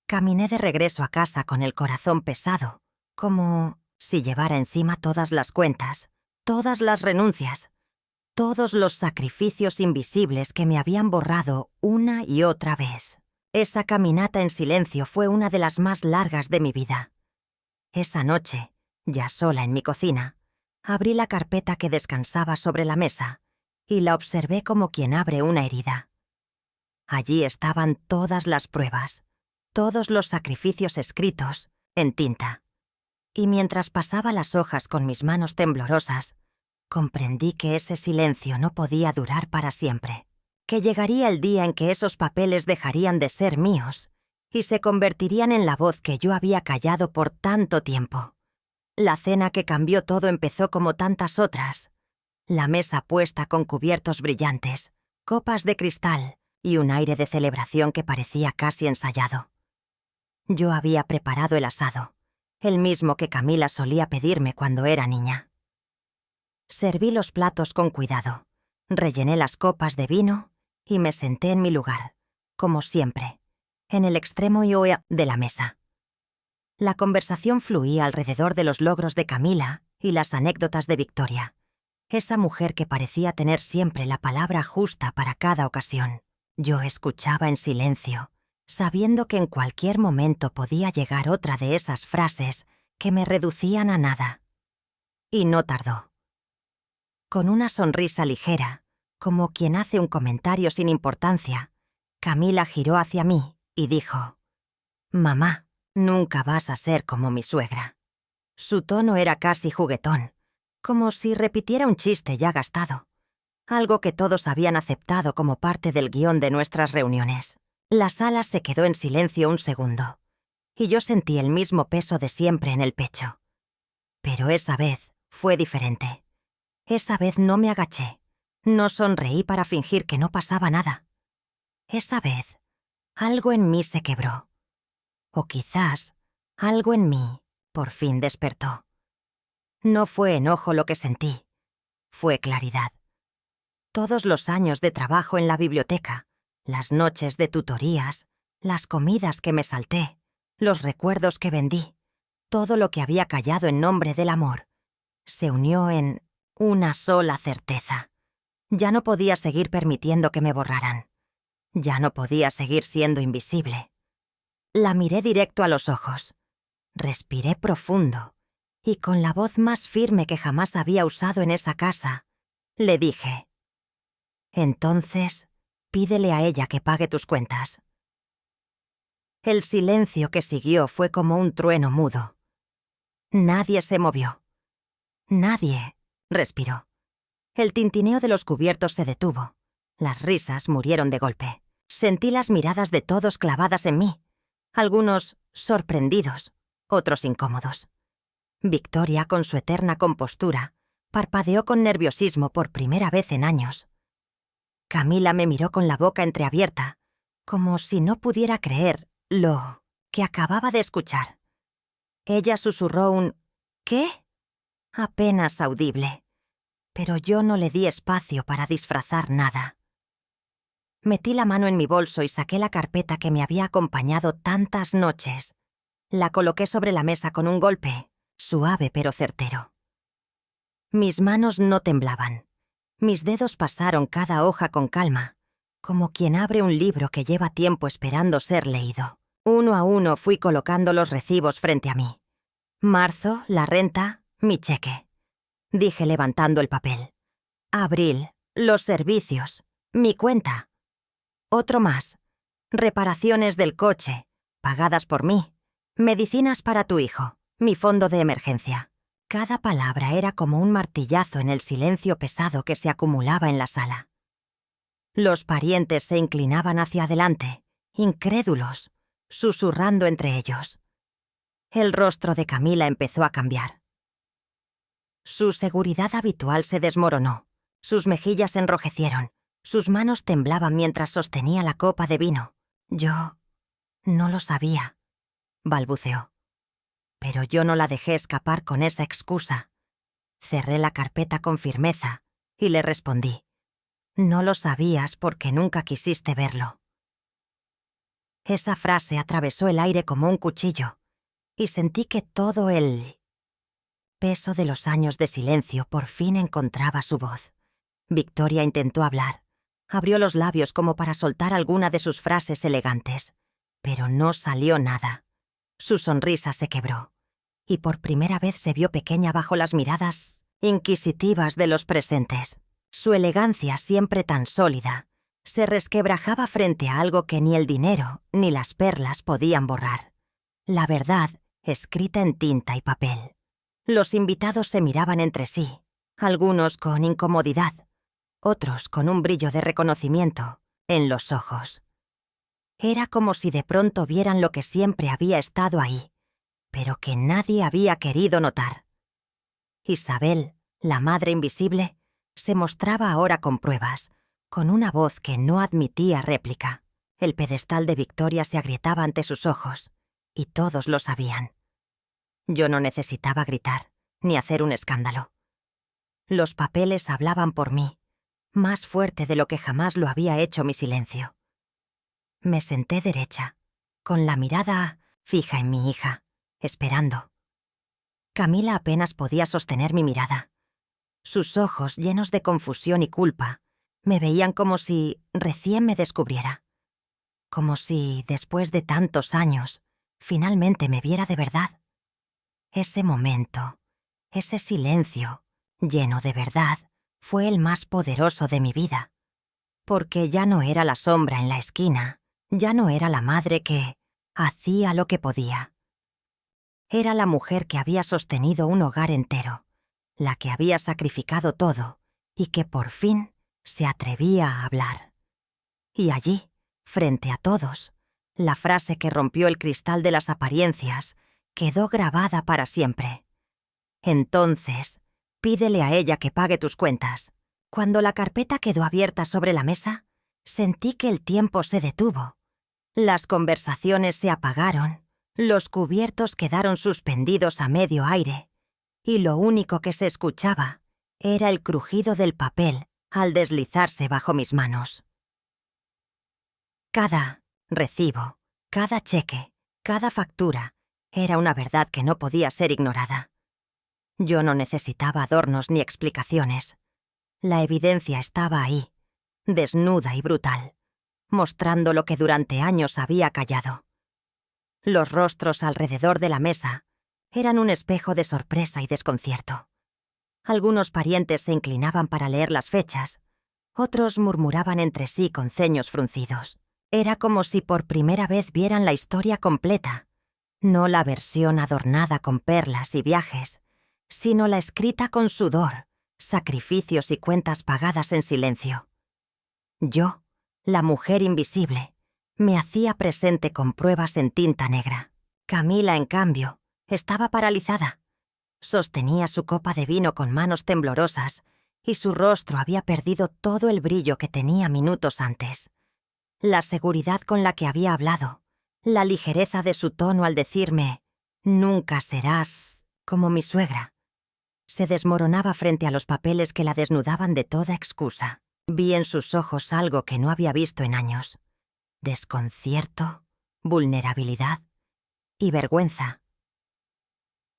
Caminé de regreso a casa con el corazón pesado, como si llevara encima todas las cuentas, todas las renuncias, todos los sacrificios invisibles que me habían borrado una y otra vez. Esa caminata en silencio fue una de las más largas de mi vida. Esa noche, ya sola en mi cocina, abrí la carpeta que descansaba sobre la mesa y la observé como quien abre una herida. Allí estaban todas las pruebas, todos los sacrificios escritos en tinta. Y mientras pasaba las hojas con mis manos temblorosas, comprendí que ese silencio no podía durar para siempre, que llegaría el día en que esos papeles dejarían de ser míos y se convertirían en la voz que yo había callado por tanto tiempo. La cena que cambió todo empezó como tantas otras. La mesa puesta con cubiertos brillantes, copas de cristal y un aire de celebración que parecía casi ensayado. Yo había preparado el asado, el mismo que Camila solía pedirme cuando era niña. Serví los platos con cuidado, rellené las copas de vino y me senté en mi lugar, como siempre, en el extremo de la mesa. La conversación fluía alrededor de los logros de Camila y las anécdotas de Victoria, esa mujer que parecía tener siempre la palabra justa para cada ocasión. Yo escuchaba en silencio, sabiendo que en cualquier momento podía llegar otra de esas frases que me reducían a nada. Y no tardó. Con una sonrisa ligera, como quien hace un comentario sin importancia, Camila giró hacia mí y dijo: «Mamá, nunca vas a ser como mi suegra». Su tono era casi juguetón, como si repitiera un chiste ya gastado, algo que todos habían aceptado como parte del guión de nuestras reuniones. La sala se quedó en silencio un segundo, y yo sentí el mismo peso de siempre en el pecho. Pero esa vez fue diferente. Esa vez no me agaché, no sonreí para fingir que no pasaba nada. Esa vez, algo en mí se quebró. O quizás, algo en mí por fin despertó. No fue enojo lo que sentí, fue claridad. Todos los años de trabajo en la biblioteca, las noches de tutorías, las comidas que me salté, los recuerdos que vendí, todo lo que había callado en nombre del amor, se unió en una sola certeza. Ya no podía seguir permitiendo que me borraran. Ya no podía seguir siendo invisible. La miré directo a los ojos. Respiré profundo y con la voz más firme que jamás había usado en esa casa, le dije: «Entonces, pídele a ella que pague tus cuentas». El silencio que siguió fue como un trueno mudo. Nadie se movió. Nadie respiró. El tintineo de los cubiertos se detuvo. Las risas murieron de golpe. Sentí las miradas de todos clavadas en mí. Algunos sorprendidos, otros incómodos. Victoria, con su eterna compostura, parpadeó con nerviosismo por primera vez en años. Camila me miró con la boca entreabierta, como si no pudiera creer lo que acababa de escuchar. Ella susurró un «¿qué?», apenas audible, pero yo no le di espacio para disfrazar nada. Metí la mano en mi bolso y saqué la carpeta que me había acompañado tantas noches. La coloqué sobre la mesa con un golpe, suave pero certero. Mis manos no temblaban. Mis dedos pasaron cada hoja con calma, como quien abre un libro que lleva tiempo esperando ser leído. Uno a uno fui colocando los recibos frente a mí. Marzo, la renta, mi cheque. Dije levantando el papel. Abril, los servicios, mi cuenta. Otro más. Reparaciones del coche, pagadas por mí. Medicinas para tu hijo, mi fondo de emergencia. Cada palabra era como un martillazo en el silencio pesado que se acumulaba en la sala. Los parientes se inclinaban hacia adelante, incrédulos, susurrando entre ellos. El rostro de Camila empezó a cambiar. Su seguridad habitual se desmoronó. Sus mejillas se enrojecieron. Sus manos temblaban mientras sostenía la copa de vino. Yo no lo sabía, balbuceó. Pero yo no la dejé escapar con esa excusa. Cerré la carpeta con firmeza y le respondí: «No lo sabías porque nunca quisiste verlo». Esa frase atravesó el aire como un cuchillo y sentí que todo el peso de los años de silencio por fin encontraba su voz. Victoria intentó hablar. Abrió los labios como para soltar alguna de sus frases elegantes, pero no salió nada. Su sonrisa se quebró, y por primera vez se vio pequeña bajo las miradas inquisitivas de los presentes. Su elegancia, siempre tan sólida, se resquebrajaba frente a algo que ni el dinero ni las perlas podían borrar. La verdad, escrita en tinta y papel. Los invitados se miraban entre sí, algunos con incomodidad, otros con un brillo de reconocimiento en los ojos. Era como si de pronto vieran lo que siempre había estado ahí, pero que nadie había querido notar. Isabel, la madre invisible, se mostraba ahora con pruebas, con una voz que no admitía réplica. El pedestal de Victoria se agrietaba ante sus ojos, y todos lo sabían. Yo no necesitaba gritar, ni hacer un escándalo. Los papeles hablaban por mí, más fuerte de lo que jamás lo había hecho mi silencio. Me senté derecha, con la mirada fija en mi hija, esperando. Camila apenas podía sostener mi mirada. Sus ojos, llenos de confusión y culpa, me veían como si recién me descubriera. Como si, después de tantos años, finalmente me viera de verdad. Ese momento, ese silencio, lleno de verdad, fue el más poderoso de mi vida. Porque ya no era la sombra en la esquina, ya no era la madre que hacía lo que podía. Era la mujer que había sostenido un hogar entero, la que había sacrificado todo y que por fin se atrevía a hablar. Y allí, frente a todos, la frase que rompió el cristal de las apariencias quedó grabada para siempre. Entonces, pídele a ella que pague tus cuentas. Cuando la carpeta quedó abierta sobre la mesa, sentí que el tiempo se detuvo. Las conversaciones se apagaron, los cubiertos quedaron suspendidos a medio aire, y lo único que se escuchaba era el crujido del papel al deslizarse bajo mis manos. Cada recibo, cada cheque, cada factura era una verdad que no podía ser ignorada. Yo no necesitaba adornos ni explicaciones. La evidencia estaba ahí, desnuda y brutal, mostrando lo que durante años había callado. Los rostros alrededor de la mesa eran un espejo de sorpresa y desconcierto. Algunos parientes se inclinaban para leer las fechas, otros murmuraban entre sí con ceños fruncidos. Era como si por primera vez vieran la historia completa, no la versión adornada con perlas y viajes, sino la escrita con sudor, sacrificios y cuentas pagadas en silencio. Yo, la mujer invisible, me hacía presente con pruebas en tinta negra. Camila, en cambio, estaba paralizada. Sostenía su copa de vino con manos temblorosas y su rostro había perdido todo el brillo que tenía minutos antes. La seguridad con la que había hablado, la ligereza de su tono al decirme «nunca serás como mi suegra», se desmoronaba frente a los papeles que la desnudaban de toda excusa. Vi en sus ojos algo que no había visto en años: desconcierto, vulnerabilidad y vergüenza.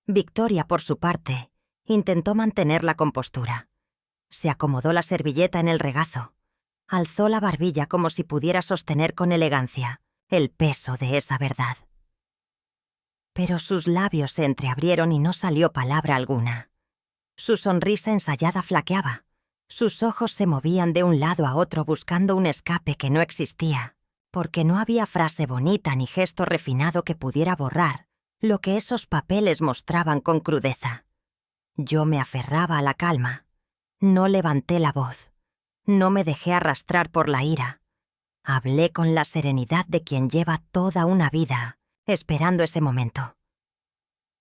Victoria, por su parte, intentó mantener la compostura. Se acomodó la servilleta en el regazo, alzó la barbilla como si pudiera sostener con elegancia el peso de esa verdad. Pero sus labios se entreabrieron y no salió palabra alguna. Su sonrisa ensayada flaqueaba. Sus ojos se movían de un lado a otro buscando un escape que no existía, porque no había frase bonita ni gesto refinado que pudiera borrar lo que esos papeles mostraban con crudeza. Yo me aferraba a la calma. No levanté la voz. No me dejé arrastrar por la ira. Hablé con la serenidad de quien lleva toda una vida esperando ese momento.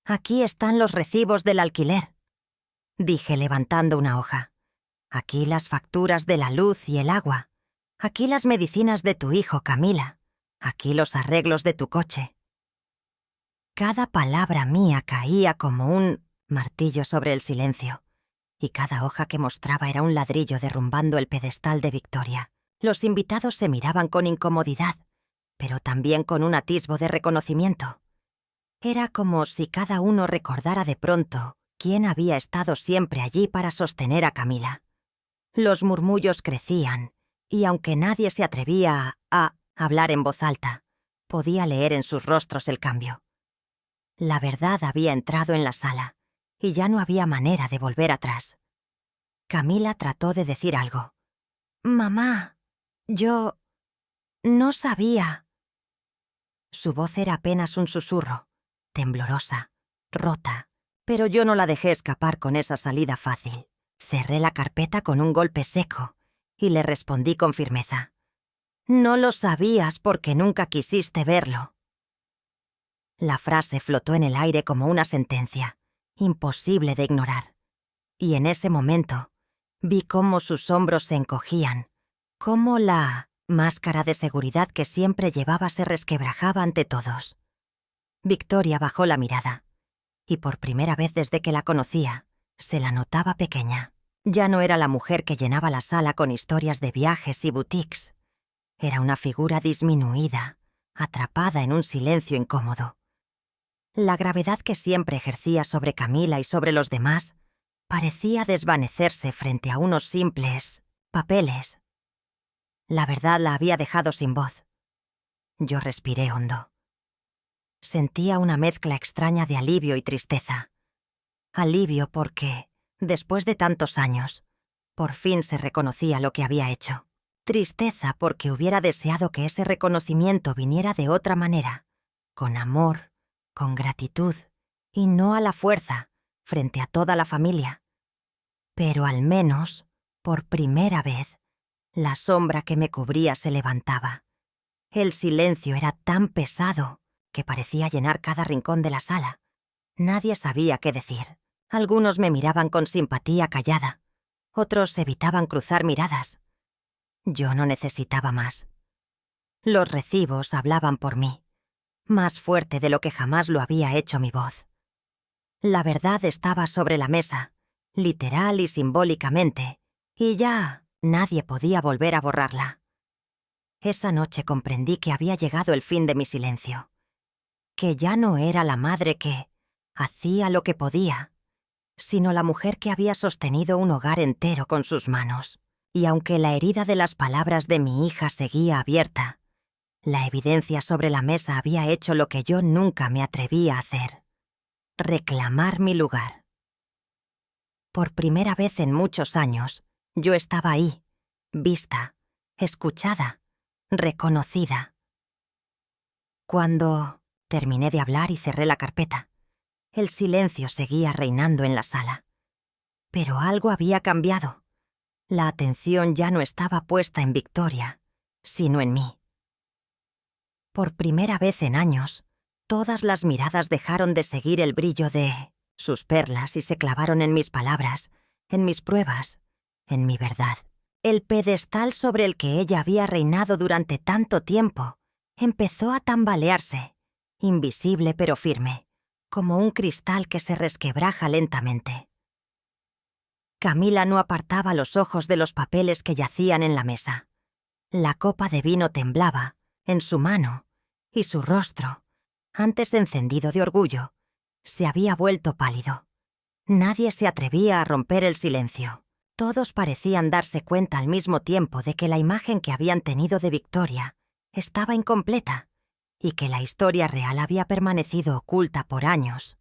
«Aquí están los recibos del alquiler», dije levantando una hoja. «Aquí las facturas de la luz y el agua. Aquí las medicinas de tu hijo, Camila. Aquí los arreglos de tu coche». Cada palabra mía caía como un martillo sobre el silencio, y cada hoja que mostraba era un ladrillo derrumbando el pedestal de Victoria. Los invitados se miraban con incomodidad, pero también con un atisbo de reconocimiento. Era como si cada uno recordara de pronto quién había estado siempre allí para sostener a Camila. Los murmullos crecían, y aunque nadie se atrevía a hablar en voz alta, podía leer en sus rostros el cambio. La verdad había entrado en la sala, y ya no había manera de volver atrás. Camila trató de decir algo. «Mamá, yo no sabía». Su voz era apenas un susurro, temblorosa, rota, pero yo no la dejé escapar con esa salida fácil. Cerré la carpeta con un golpe seco y le respondí con firmeza. «No lo sabías porque nunca quisiste verlo». La frase flotó en el aire como una sentencia, imposible de ignorar. Y en ese momento vi cómo sus hombros se encogían, cómo la máscara de seguridad que siempre llevaba se resquebrajaba ante todos. Victoria bajó la mirada, y por primera vez desde que la conocía, se la notaba pequeña. Ya no era la mujer que llenaba la sala con historias de viajes y boutiques. Era una figura disminuida, atrapada en un silencio incómodo. La gravedad que siempre ejercía sobre Camila y sobre los demás parecía desvanecerse frente a unos simples papeles. La verdad la había dejado sin voz. Yo respiré hondo. Sentía una mezcla extraña de alivio y tristeza. Alivio porque, después de tantos años, por fin se reconocía lo que había hecho. Tristeza porque hubiera deseado que ese reconocimiento viniera de otra manera, con amor, con gratitud y no a la fuerza, frente a toda la familia. Pero al menos, por primera vez, la sombra que me cubría se levantaba. El silencio era tan pesado que parecía llenar cada rincón de la sala. Nadie sabía qué decir. Algunos me miraban con simpatía callada. Otros evitaban cruzar miradas. Yo no necesitaba más. Los recibos hablaban por mí, más fuerte de lo que jamás lo había hecho mi voz. La verdad estaba sobre la mesa, literal y simbólicamente, y ya nadie podía volver a borrarla. Esa noche comprendí que había llegado el fin de mi silencio, que ya no era la madre que hacía lo que podía, sino la mujer que había sostenido un hogar entero con sus manos. Y aunque la herida de las palabras de mi hija seguía abierta, la evidencia sobre la mesa había hecho lo que yo nunca me atreví a hacer: reclamar mi lugar. Por primera vez en muchos años, yo estaba ahí, vista, escuchada, reconocida. Cuando terminé de hablar y cerré la carpeta, el silencio seguía reinando en la sala. Pero algo había cambiado. La atención ya no estaba puesta en Victoria, sino en mí. Por primera vez en años, todas las miradas dejaron de seguir el brillo de sus perlas y se clavaron en mis palabras, en mis pruebas, en mi verdad. El pedestal sobre el que ella había reinado durante tanto tiempo empezó a tambalearse, invisible pero firme, como un cristal que se resquebraja lentamente. Camila no apartaba los ojos de los papeles que yacían en la mesa. La copa de vino temblaba en su mano y su rostro, antes encendido de orgullo, se había vuelto pálido. Nadie se atrevía a romper el silencio. Todos parecían darse cuenta al mismo tiempo de que la imagen que habían tenido de Victoria estaba incompleta y que la historia real había permanecido oculta por años.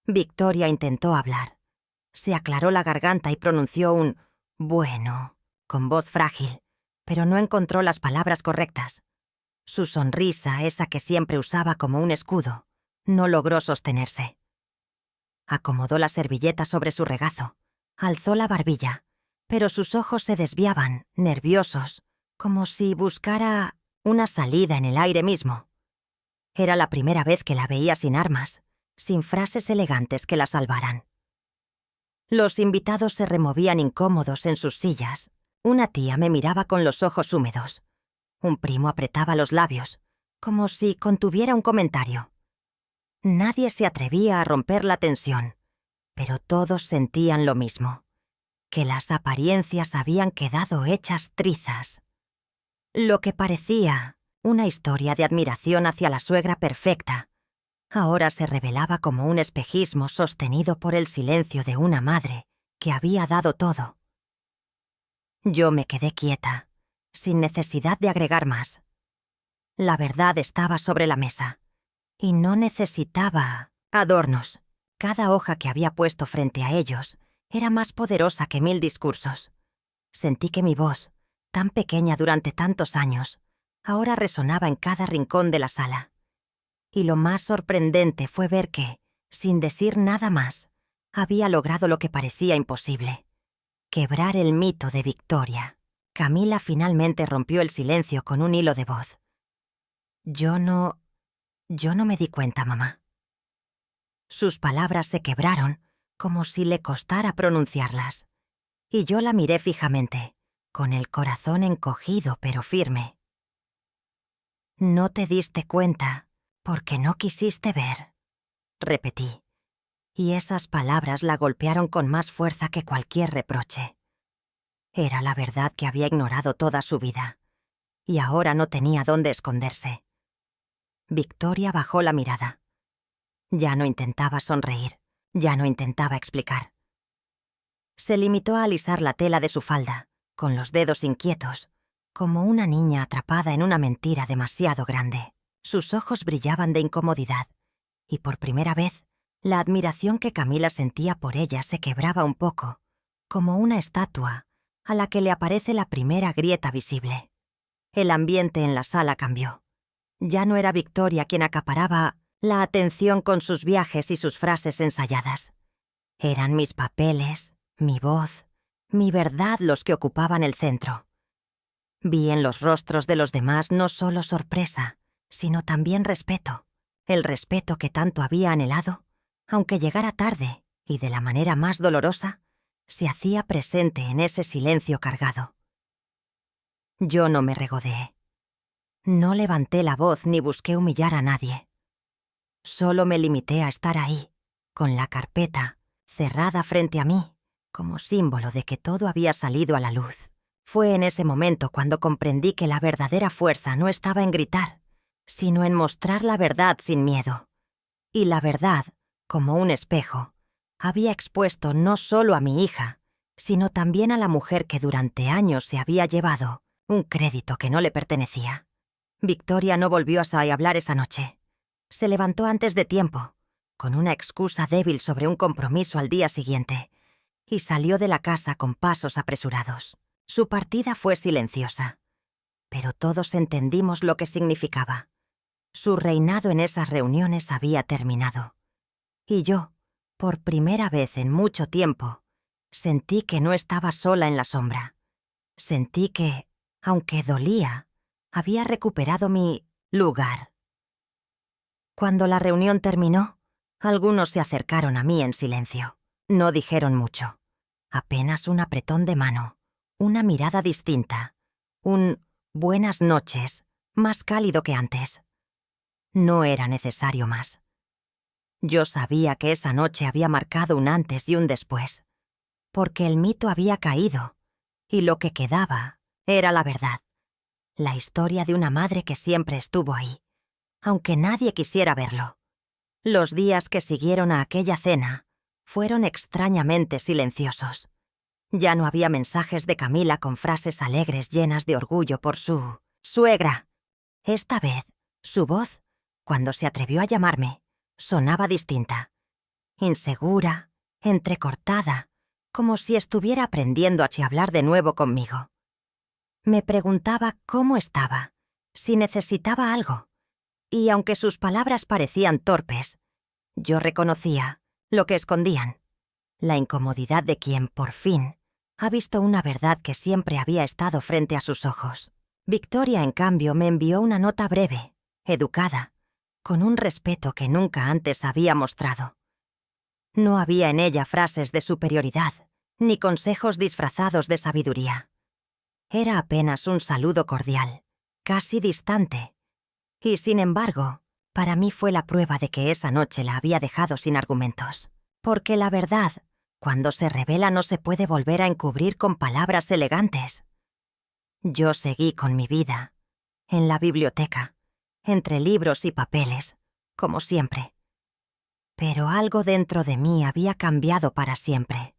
Victoria intentó hablar. Se aclaró la garganta y pronunció un «bueno» con voz frágil, pero no encontró las palabras correctas. Su sonrisa, esa que siempre usaba como un escudo, no logró sostenerse. Acomodó la servilleta sobre su regazo, alzó la barbilla, pero sus ojos se desviaban, nerviosos, como si buscara una salida en el aire mismo. Era la primera vez que la veía sin armas, sin frases elegantes que la salvaran. Los invitados se removían incómodos en sus sillas. Una tía me miraba con los ojos húmedos. Un primo apretaba los labios, como si contuviera un comentario. Nadie se atrevía a romper la tensión, pero todos sentían lo mismo, que las apariencias habían quedado hechas trizas. Lo que parecía una historia de admiración hacia la suegra perfecta, ahora se revelaba como un espejismo sostenido por el silencio de una madre que había dado todo. Yo me quedé quieta, sin necesidad de agregar más. La verdad estaba sobre la mesa, y no necesitaba adornos. Cada hoja que había puesto frente a ellos era más poderosa que 1000 discursos. Sentí que mi voz, tan pequeña durante tantos años, ahora resonaba en cada rincón de la sala. Y lo más sorprendente fue ver que, sin decir nada más, había logrado lo que parecía imposible: quebrar el mito de Victoria. Camila finalmente rompió el silencio con un hilo de voz. Yo no me di cuenta, mamá. Sus palabras se quebraron, como si le costara pronunciarlas, y yo la miré fijamente, con el corazón encogido pero firme. No te diste cuenta porque no quisiste ver, repetí, y esas palabras la golpearon con más fuerza que cualquier reproche. Era la verdad que había ignorado toda su vida, y ahora no tenía dónde esconderse. Victoria bajó la mirada. Ya no intentaba sonreír, ya no intentaba explicar. Se limitó a alisar la tela de su falda, con los dedos inquietos, como una niña atrapada en una mentira demasiado grande. Sus ojos brillaban de incomodidad, y por primera vez, la admiración que Camila sentía por ella se quebraba un poco, como una estatua a la que le aparece la primera grieta visible. El ambiente en la sala cambió. Ya no era Victoria quien acaparaba la atención con sus viajes y sus frases ensayadas. Eran mis papeles, mi voz, mi verdad los que ocupaban el centro. Vi en los rostros de los demás no solo sorpresa, sino también respeto. El respeto que tanto había anhelado, aunque llegara tarde y de la manera más dolorosa, se hacía presente en ese silencio cargado. Yo no me regodeé. No levanté la voz ni busqué humillar a nadie. Solo me limité a estar ahí, con la carpeta cerrada frente a mí, como símbolo de que todo había salido a la luz. Fue en ese momento cuando comprendí que la verdadera fuerza no estaba en gritar, sino en mostrar la verdad sin miedo. Y la verdad, como un espejo, había expuesto no solo a mi hija, sino también a la mujer que durante años se había llevado un crédito que no le pertenecía. Victoria no volvió a hablar esa noche. Se levantó antes de tiempo, con una excusa débil sobre un compromiso al día siguiente, y salió de la casa con pasos apresurados. Su partida fue silenciosa, pero todos entendimos lo que significaba. Su reinado en esas reuniones había terminado. Y yo, por primera vez en mucho tiempo, sentí que no estaba sola en la sombra. Sentí que, aunque dolía, había recuperado mi lugar. Cuando la reunión terminó, algunos se acercaron a mí en silencio. No dijeron mucho. Apenas un apretón de mano, una mirada distinta, un buenas noches más cálido que antes. No era necesario más. Yo sabía que esa noche había marcado un antes y un después, porque el mito había caído, y lo que quedaba era la verdad. La historia de una madre que siempre estuvo ahí, aunque nadie quisiera verlo. Los días que siguieron a aquella cena fueron extrañamente silenciosos. Ya no había mensajes de Camila con frases alegres llenas de orgullo por su suegra. Esta vez, su voz, cuando se atrevió a llamarme, sonaba distinta. Insegura, entrecortada, como si estuviera aprendiendo a hablar de nuevo conmigo. Me preguntaba cómo estaba, si necesitaba algo, y aunque sus palabras parecían torpes, yo reconocía lo que escondían, la incomodidad de quien, por fin, ha visto una verdad que siempre había estado frente a sus ojos. Victoria, en cambio, me envió una nota breve, educada, con un respeto que nunca antes había mostrado. No había en ella frases de superioridad, ni consejos disfrazados de sabiduría. Era apenas un saludo cordial, casi distante, y sin embargo, para mí fue la prueba de que esa noche la había dejado sin argumentos. Porque la verdad, cuando se revela, no se puede volver a encubrir con palabras elegantes. Yo seguí con mi vida, en la biblioteca, entre libros y papeles, como siempre. Pero algo dentro de mí había cambiado para siempre.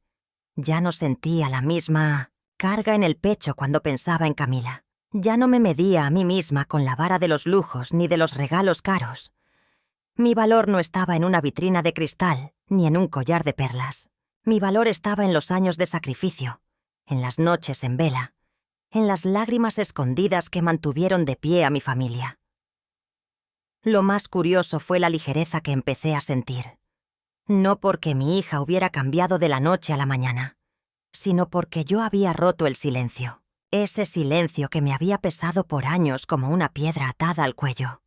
Ya no sentía la misma carga en el pecho cuando pensaba en Camila. Ya no me medía a mí misma con la vara de los lujos ni de los regalos caros. Mi valor no estaba en una vitrina de cristal ni en un collar de perlas. Mi valor estaba en los años de sacrificio, en las noches en vela, en las lágrimas escondidas que mantuvieron de pie a mi familia. Lo más curioso fue la ligereza que empecé a sentir. No porque mi hija hubiera cambiado de la noche a la mañana, sino porque yo había roto el silencio. Ese silencio que me había pesado por años como una piedra atada al cuello.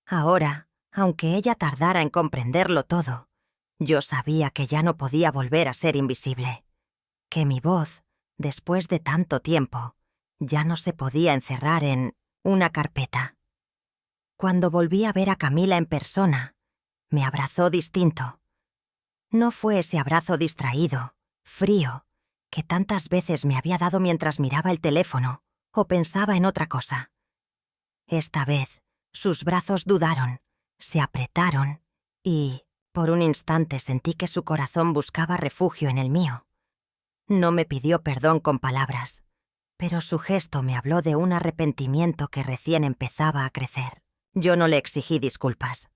Ahora, aunque ella tardara en comprenderlo todo, yo sabía que ya no podía volver a ser invisible. Que mi voz, después de tanto tiempo, ya no se podía encerrar en una carpeta. Cuando volví a ver a Camila en persona, me abrazó distinto. No fue ese abrazo distraído, frío, que tantas veces me había dado mientras miraba el teléfono o pensaba en otra cosa. Esta vez, sus brazos dudaron, se apretaron y, por un instante, sentí que su corazón buscaba refugio en el mío. No me pidió perdón con palabras, pero su gesto me habló de un arrepentimiento que recién empezaba a crecer. Yo no le exigí disculpas.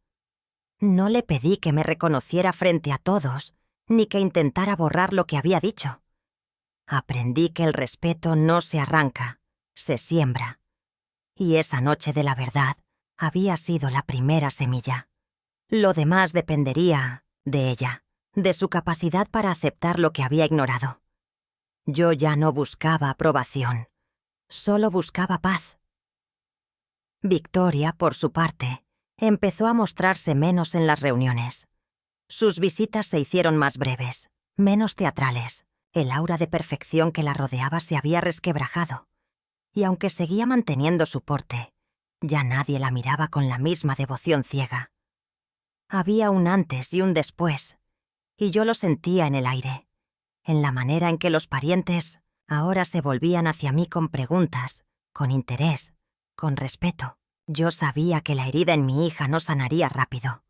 No le pedí que me reconociera frente a todos, ni que intentara borrar lo que había dicho. Aprendí que el respeto no se arranca, se siembra. Y esa noche de la verdad había sido la primera semilla. Lo demás dependería de ella, de su capacidad para aceptar lo que había ignorado. Yo ya no buscaba aprobación, solo buscaba paz. Victoria, por su parte, empezó a mostrarse menos en las reuniones. Sus visitas se hicieron más breves, menos teatrales. El aura de perfección que la rodeaba se había resquebrajado, y aunque seguía manteniendo su porte, ya nadie la miraba con la misma devoción ciega. Había un antes y un después, y yo lo sentía en el aire, en la manera en que los parientes ahora se volvían hacia mí con preguntas, con interés, con respeto. Yo sabía que la herida en mi hija no sanaría rápido.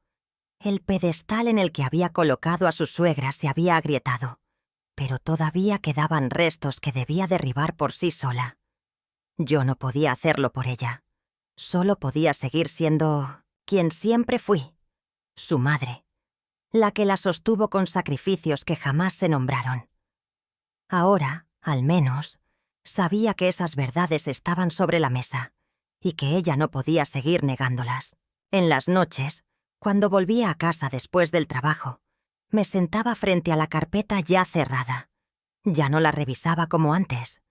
El pedestal en el que había colocado a su suegra se había agrietado, pero todavía quedaban restos que debía derribar por sí sola. Yo no podía hacerlo por ella. Solo podía seguir siendo quien siempre fui, su madre, la que la sostuvo con sacrificios que jamás se nombraron. Ahora, al menos, sabía que esas verdades estaban sobre la mesa y que ella no podía seguir negándolas. En las noches, cuando volvía a casa después del trabajo, me sentaba frente a la carpeta ya cerrada. Ya no la revisaba como antes.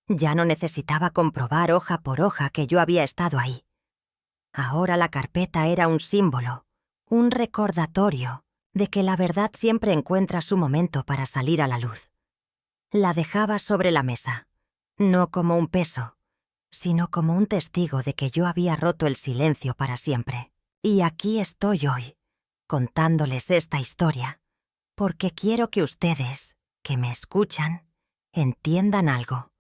Ya no necesitaba comprobar hoja por hoja que yo había estado ahí. Ahora la carpeta era un símbolo, un recordatorio de que la verdad siempre encuentra su momento para salir a la luz. La dejaba sobre la mesa, no como un peso, sino como un testigo de que yo había roto el silencio para siempre. Y aquí estoy hoy, contándoles esta historia, porque quiero que ustedes, que me escuchan, entiendan algo.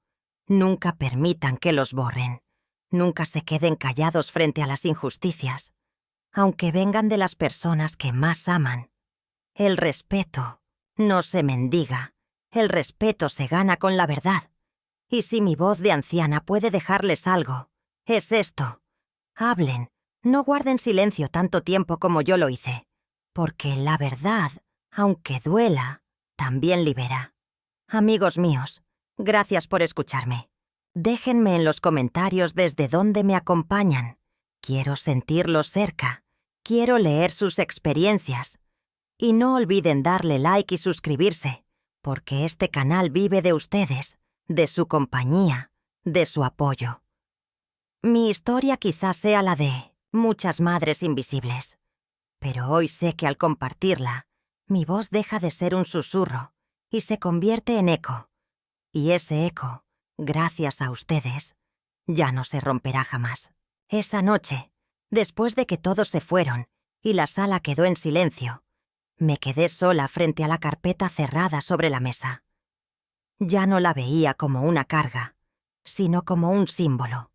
Nunca permitan que los borren. Nunca se queden callados frente a las injusticias, aunque vengan de las personas que más aman. El respeto no se mendiga, el respeto se gana con la verdad. Y si mi voz de anciana puede dejarles algo, es esto. Hablen, no guarden silencio tanto tiempo como yo lo hice, porque la verdad, aunque duela, también libera. Amigos míos, gracias por escucharme. Déjenme en los comentarios desde dónde me acompañan. Quiero sentirlos cerca. Quiero leer sus experiencias. Y no olviden darle like y suscribirse, porque este canal vive de ustedes, de su compañía, de su apoyo. Mi historia quizás sea la de muchas madres invisibles, pero hoy sé que al compartirla, mi voz deja de ser un susurro y se convierte en eco. Y ese eco, gracias a ustedes, ya no se romperá jamás. Esa noche, después de que todos se fueron y la sala quedó en silencio, me quedé sola frente a la carpeta cerrada sobre la mesa. Ya no la veía como una carga, sino como un símbolo.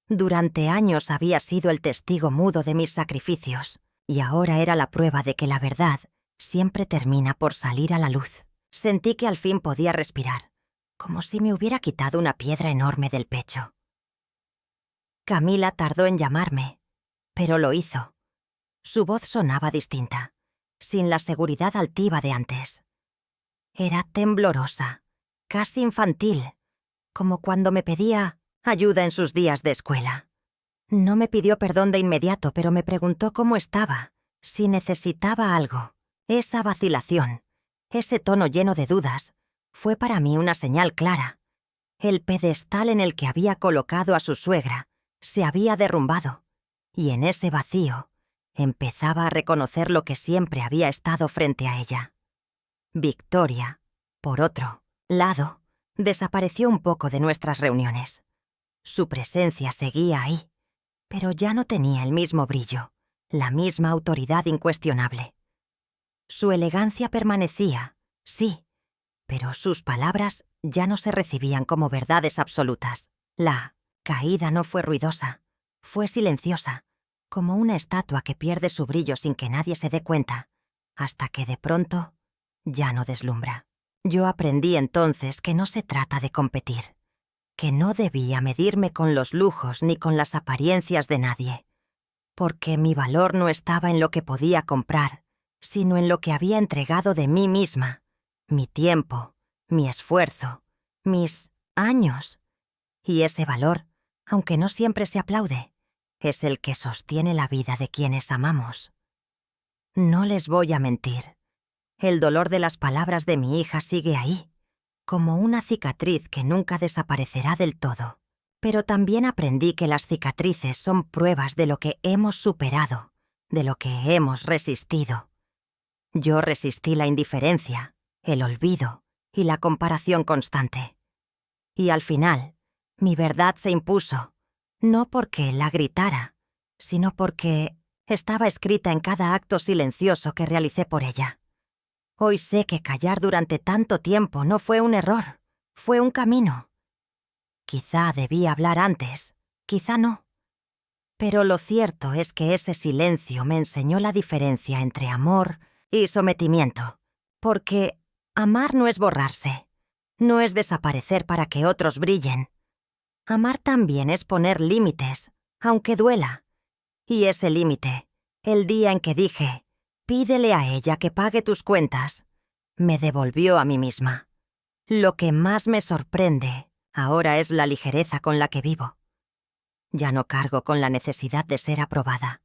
Durante años había sido el testigo mudo de mis sacrificios, y ahora era la prueba de que la verdad siempre termina por salir a la luz. Sentí que al fin podía respirar, como si me hubiera quitado una piedra enorme del pecho. Camila tardó en llamarme, pero lo hizo. Su voz sonaba distinta, sin la seguridad altiva de antes. Era temblorosa, casi infantil, como cuando me pedía ayuda en sus días de escuela. No me pidió perdón de inmediato, pero me preguntó cómo estaba, si necesitaba algo. Esa vacilación, ese tono lleno de dudas, fue para mí una señal clara. El pedestal en el que había colocado a su suegra se había derrumbado, y en ese vacío empezaba a reconocer lo que siempre había estado frente a ella. Victoria, por otro lado, desapareció un poco de nuestras reuniones. Su presencia seguía ahí, pero ya no tenía el mismo brillo, la misma autoridad incuestionable. Su elegancia permanecía, sí, pero sus palabras ya no se recibían como verdades absolutas. La caída no fue ruidosa, fue silenciosa, como una estatua que pierde su brillo sin que nadie se dé cuenta, hasta que de pronto ya no deslumbra. Yo aprendí entonces que no se trata de competir, que no debía medirme con los lujos ni con las apariencias de nadie, porque mi valor no estaba en lo que podía comprar, sino en lo que había entregado de mí misma, mi tiempo, mi esfuerzo, mis años. Y ese valor, aunque no siempre se aplaude, es el que sostiene la vida de quienes amamos. No les voy a mentir. El dolor de las palabras de mi hija sigue ahí, como una cicatriz que nunca desaparecerá del todo. Pero también aprendí que las cicatrices son pruebas de lo que hemos superado, de lo que hemos resistido. Yo resistí la indiferencia, el olvido y la comparación constante. Y al final, mi verdad se impuso, no porque la gritara, sino porque estaba escrita en cada acto silencioso que realicé por ella. Hoy sé que callar durante tanto tiempo no fue un error, fue un camino. Quizá debí hablar antes, quizá no. Pero lo cierto es que ese silencio me enseñó la diferencia entre amor y sometimiento, porque amar no es borrarse, no es desaparecer para que otros brillen. Amar también es poner límites, aunque duela. Y ese límite, el día en que dije, pídele a ella que pague tus cuentas, me devolvió a mí misma. Lo que más me sorprende ahora es la ligereza con la que vivo. Ya no cargo con la necesidad de ser aprobada.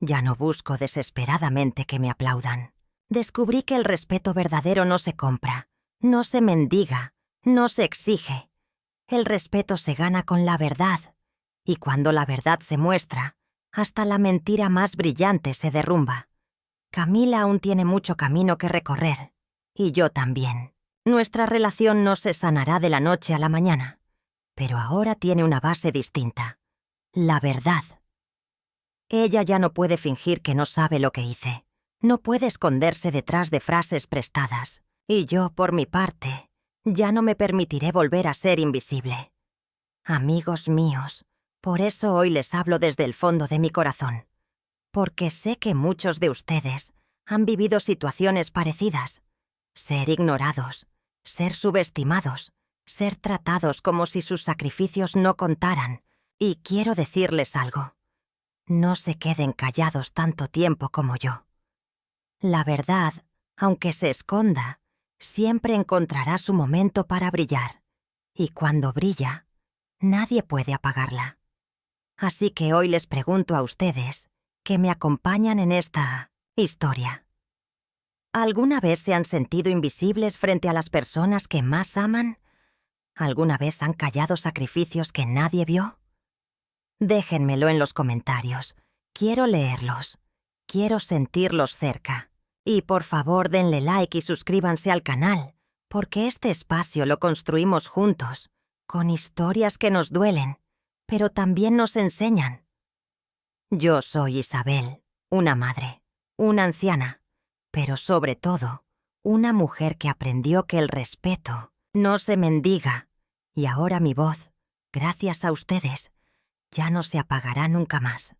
Ya no busco desesperadamente que me aplaudan. Descubrí que el respeto verdadero no se compra, no se mendiga, no se exige. El respeto se gana con la verdad, y cuando la verdad se muestra, hasta la mentira más brillante se derrumba. Camila aún tiene mucho camino que recorrer, y yo también. Nuestra relación no se sanará de la noche a la mañana, pero ahora tiene una base distinta: la verdad. Ella ya no puede fingir que no sabe lo que hice. No puede esconderse detrás de frases prestadas. Y yo, por mi parte, ya no me permitiré volver a ser invisible. Amigos míos, por eso hoy les hablo desde el fondo de mi corazón. Porque sé que muchos de ustedes han vivido situaciones parecidas. Ser ignorados, ser subestimados, ser tratados como si sus sacrificios no contaran. Y quiero decirles algo. No se queden callados tanto tiempo como yo. La verdad, aunque se esconda, siempre encontrará su momento para brillar. Y cuando brilla, nadie puede apagarla. Así que hoy les pregunto a ustedes, que me acompañan en esta historia. ¿Alguna vez se han sentido invisibles frente a las personas que más aman? ¿Alguna vez han callado sacrificios que nadie vio? Déjenmelo en los comentarios. Quiero leerlos. Quiero sentirlos cerca. Y por favor denle like y suscríbanse al canal, porque este espacio lo construimos juntos, con historias que nos duelen, pero también nos enseñan. Yo soy Isabel, una madre, una anciana, pero sobre todo, una mujer que aprendió que el respeto no se mendiga, y ahora mi voz, gracias a ustedes, ya no se apagará nunca más.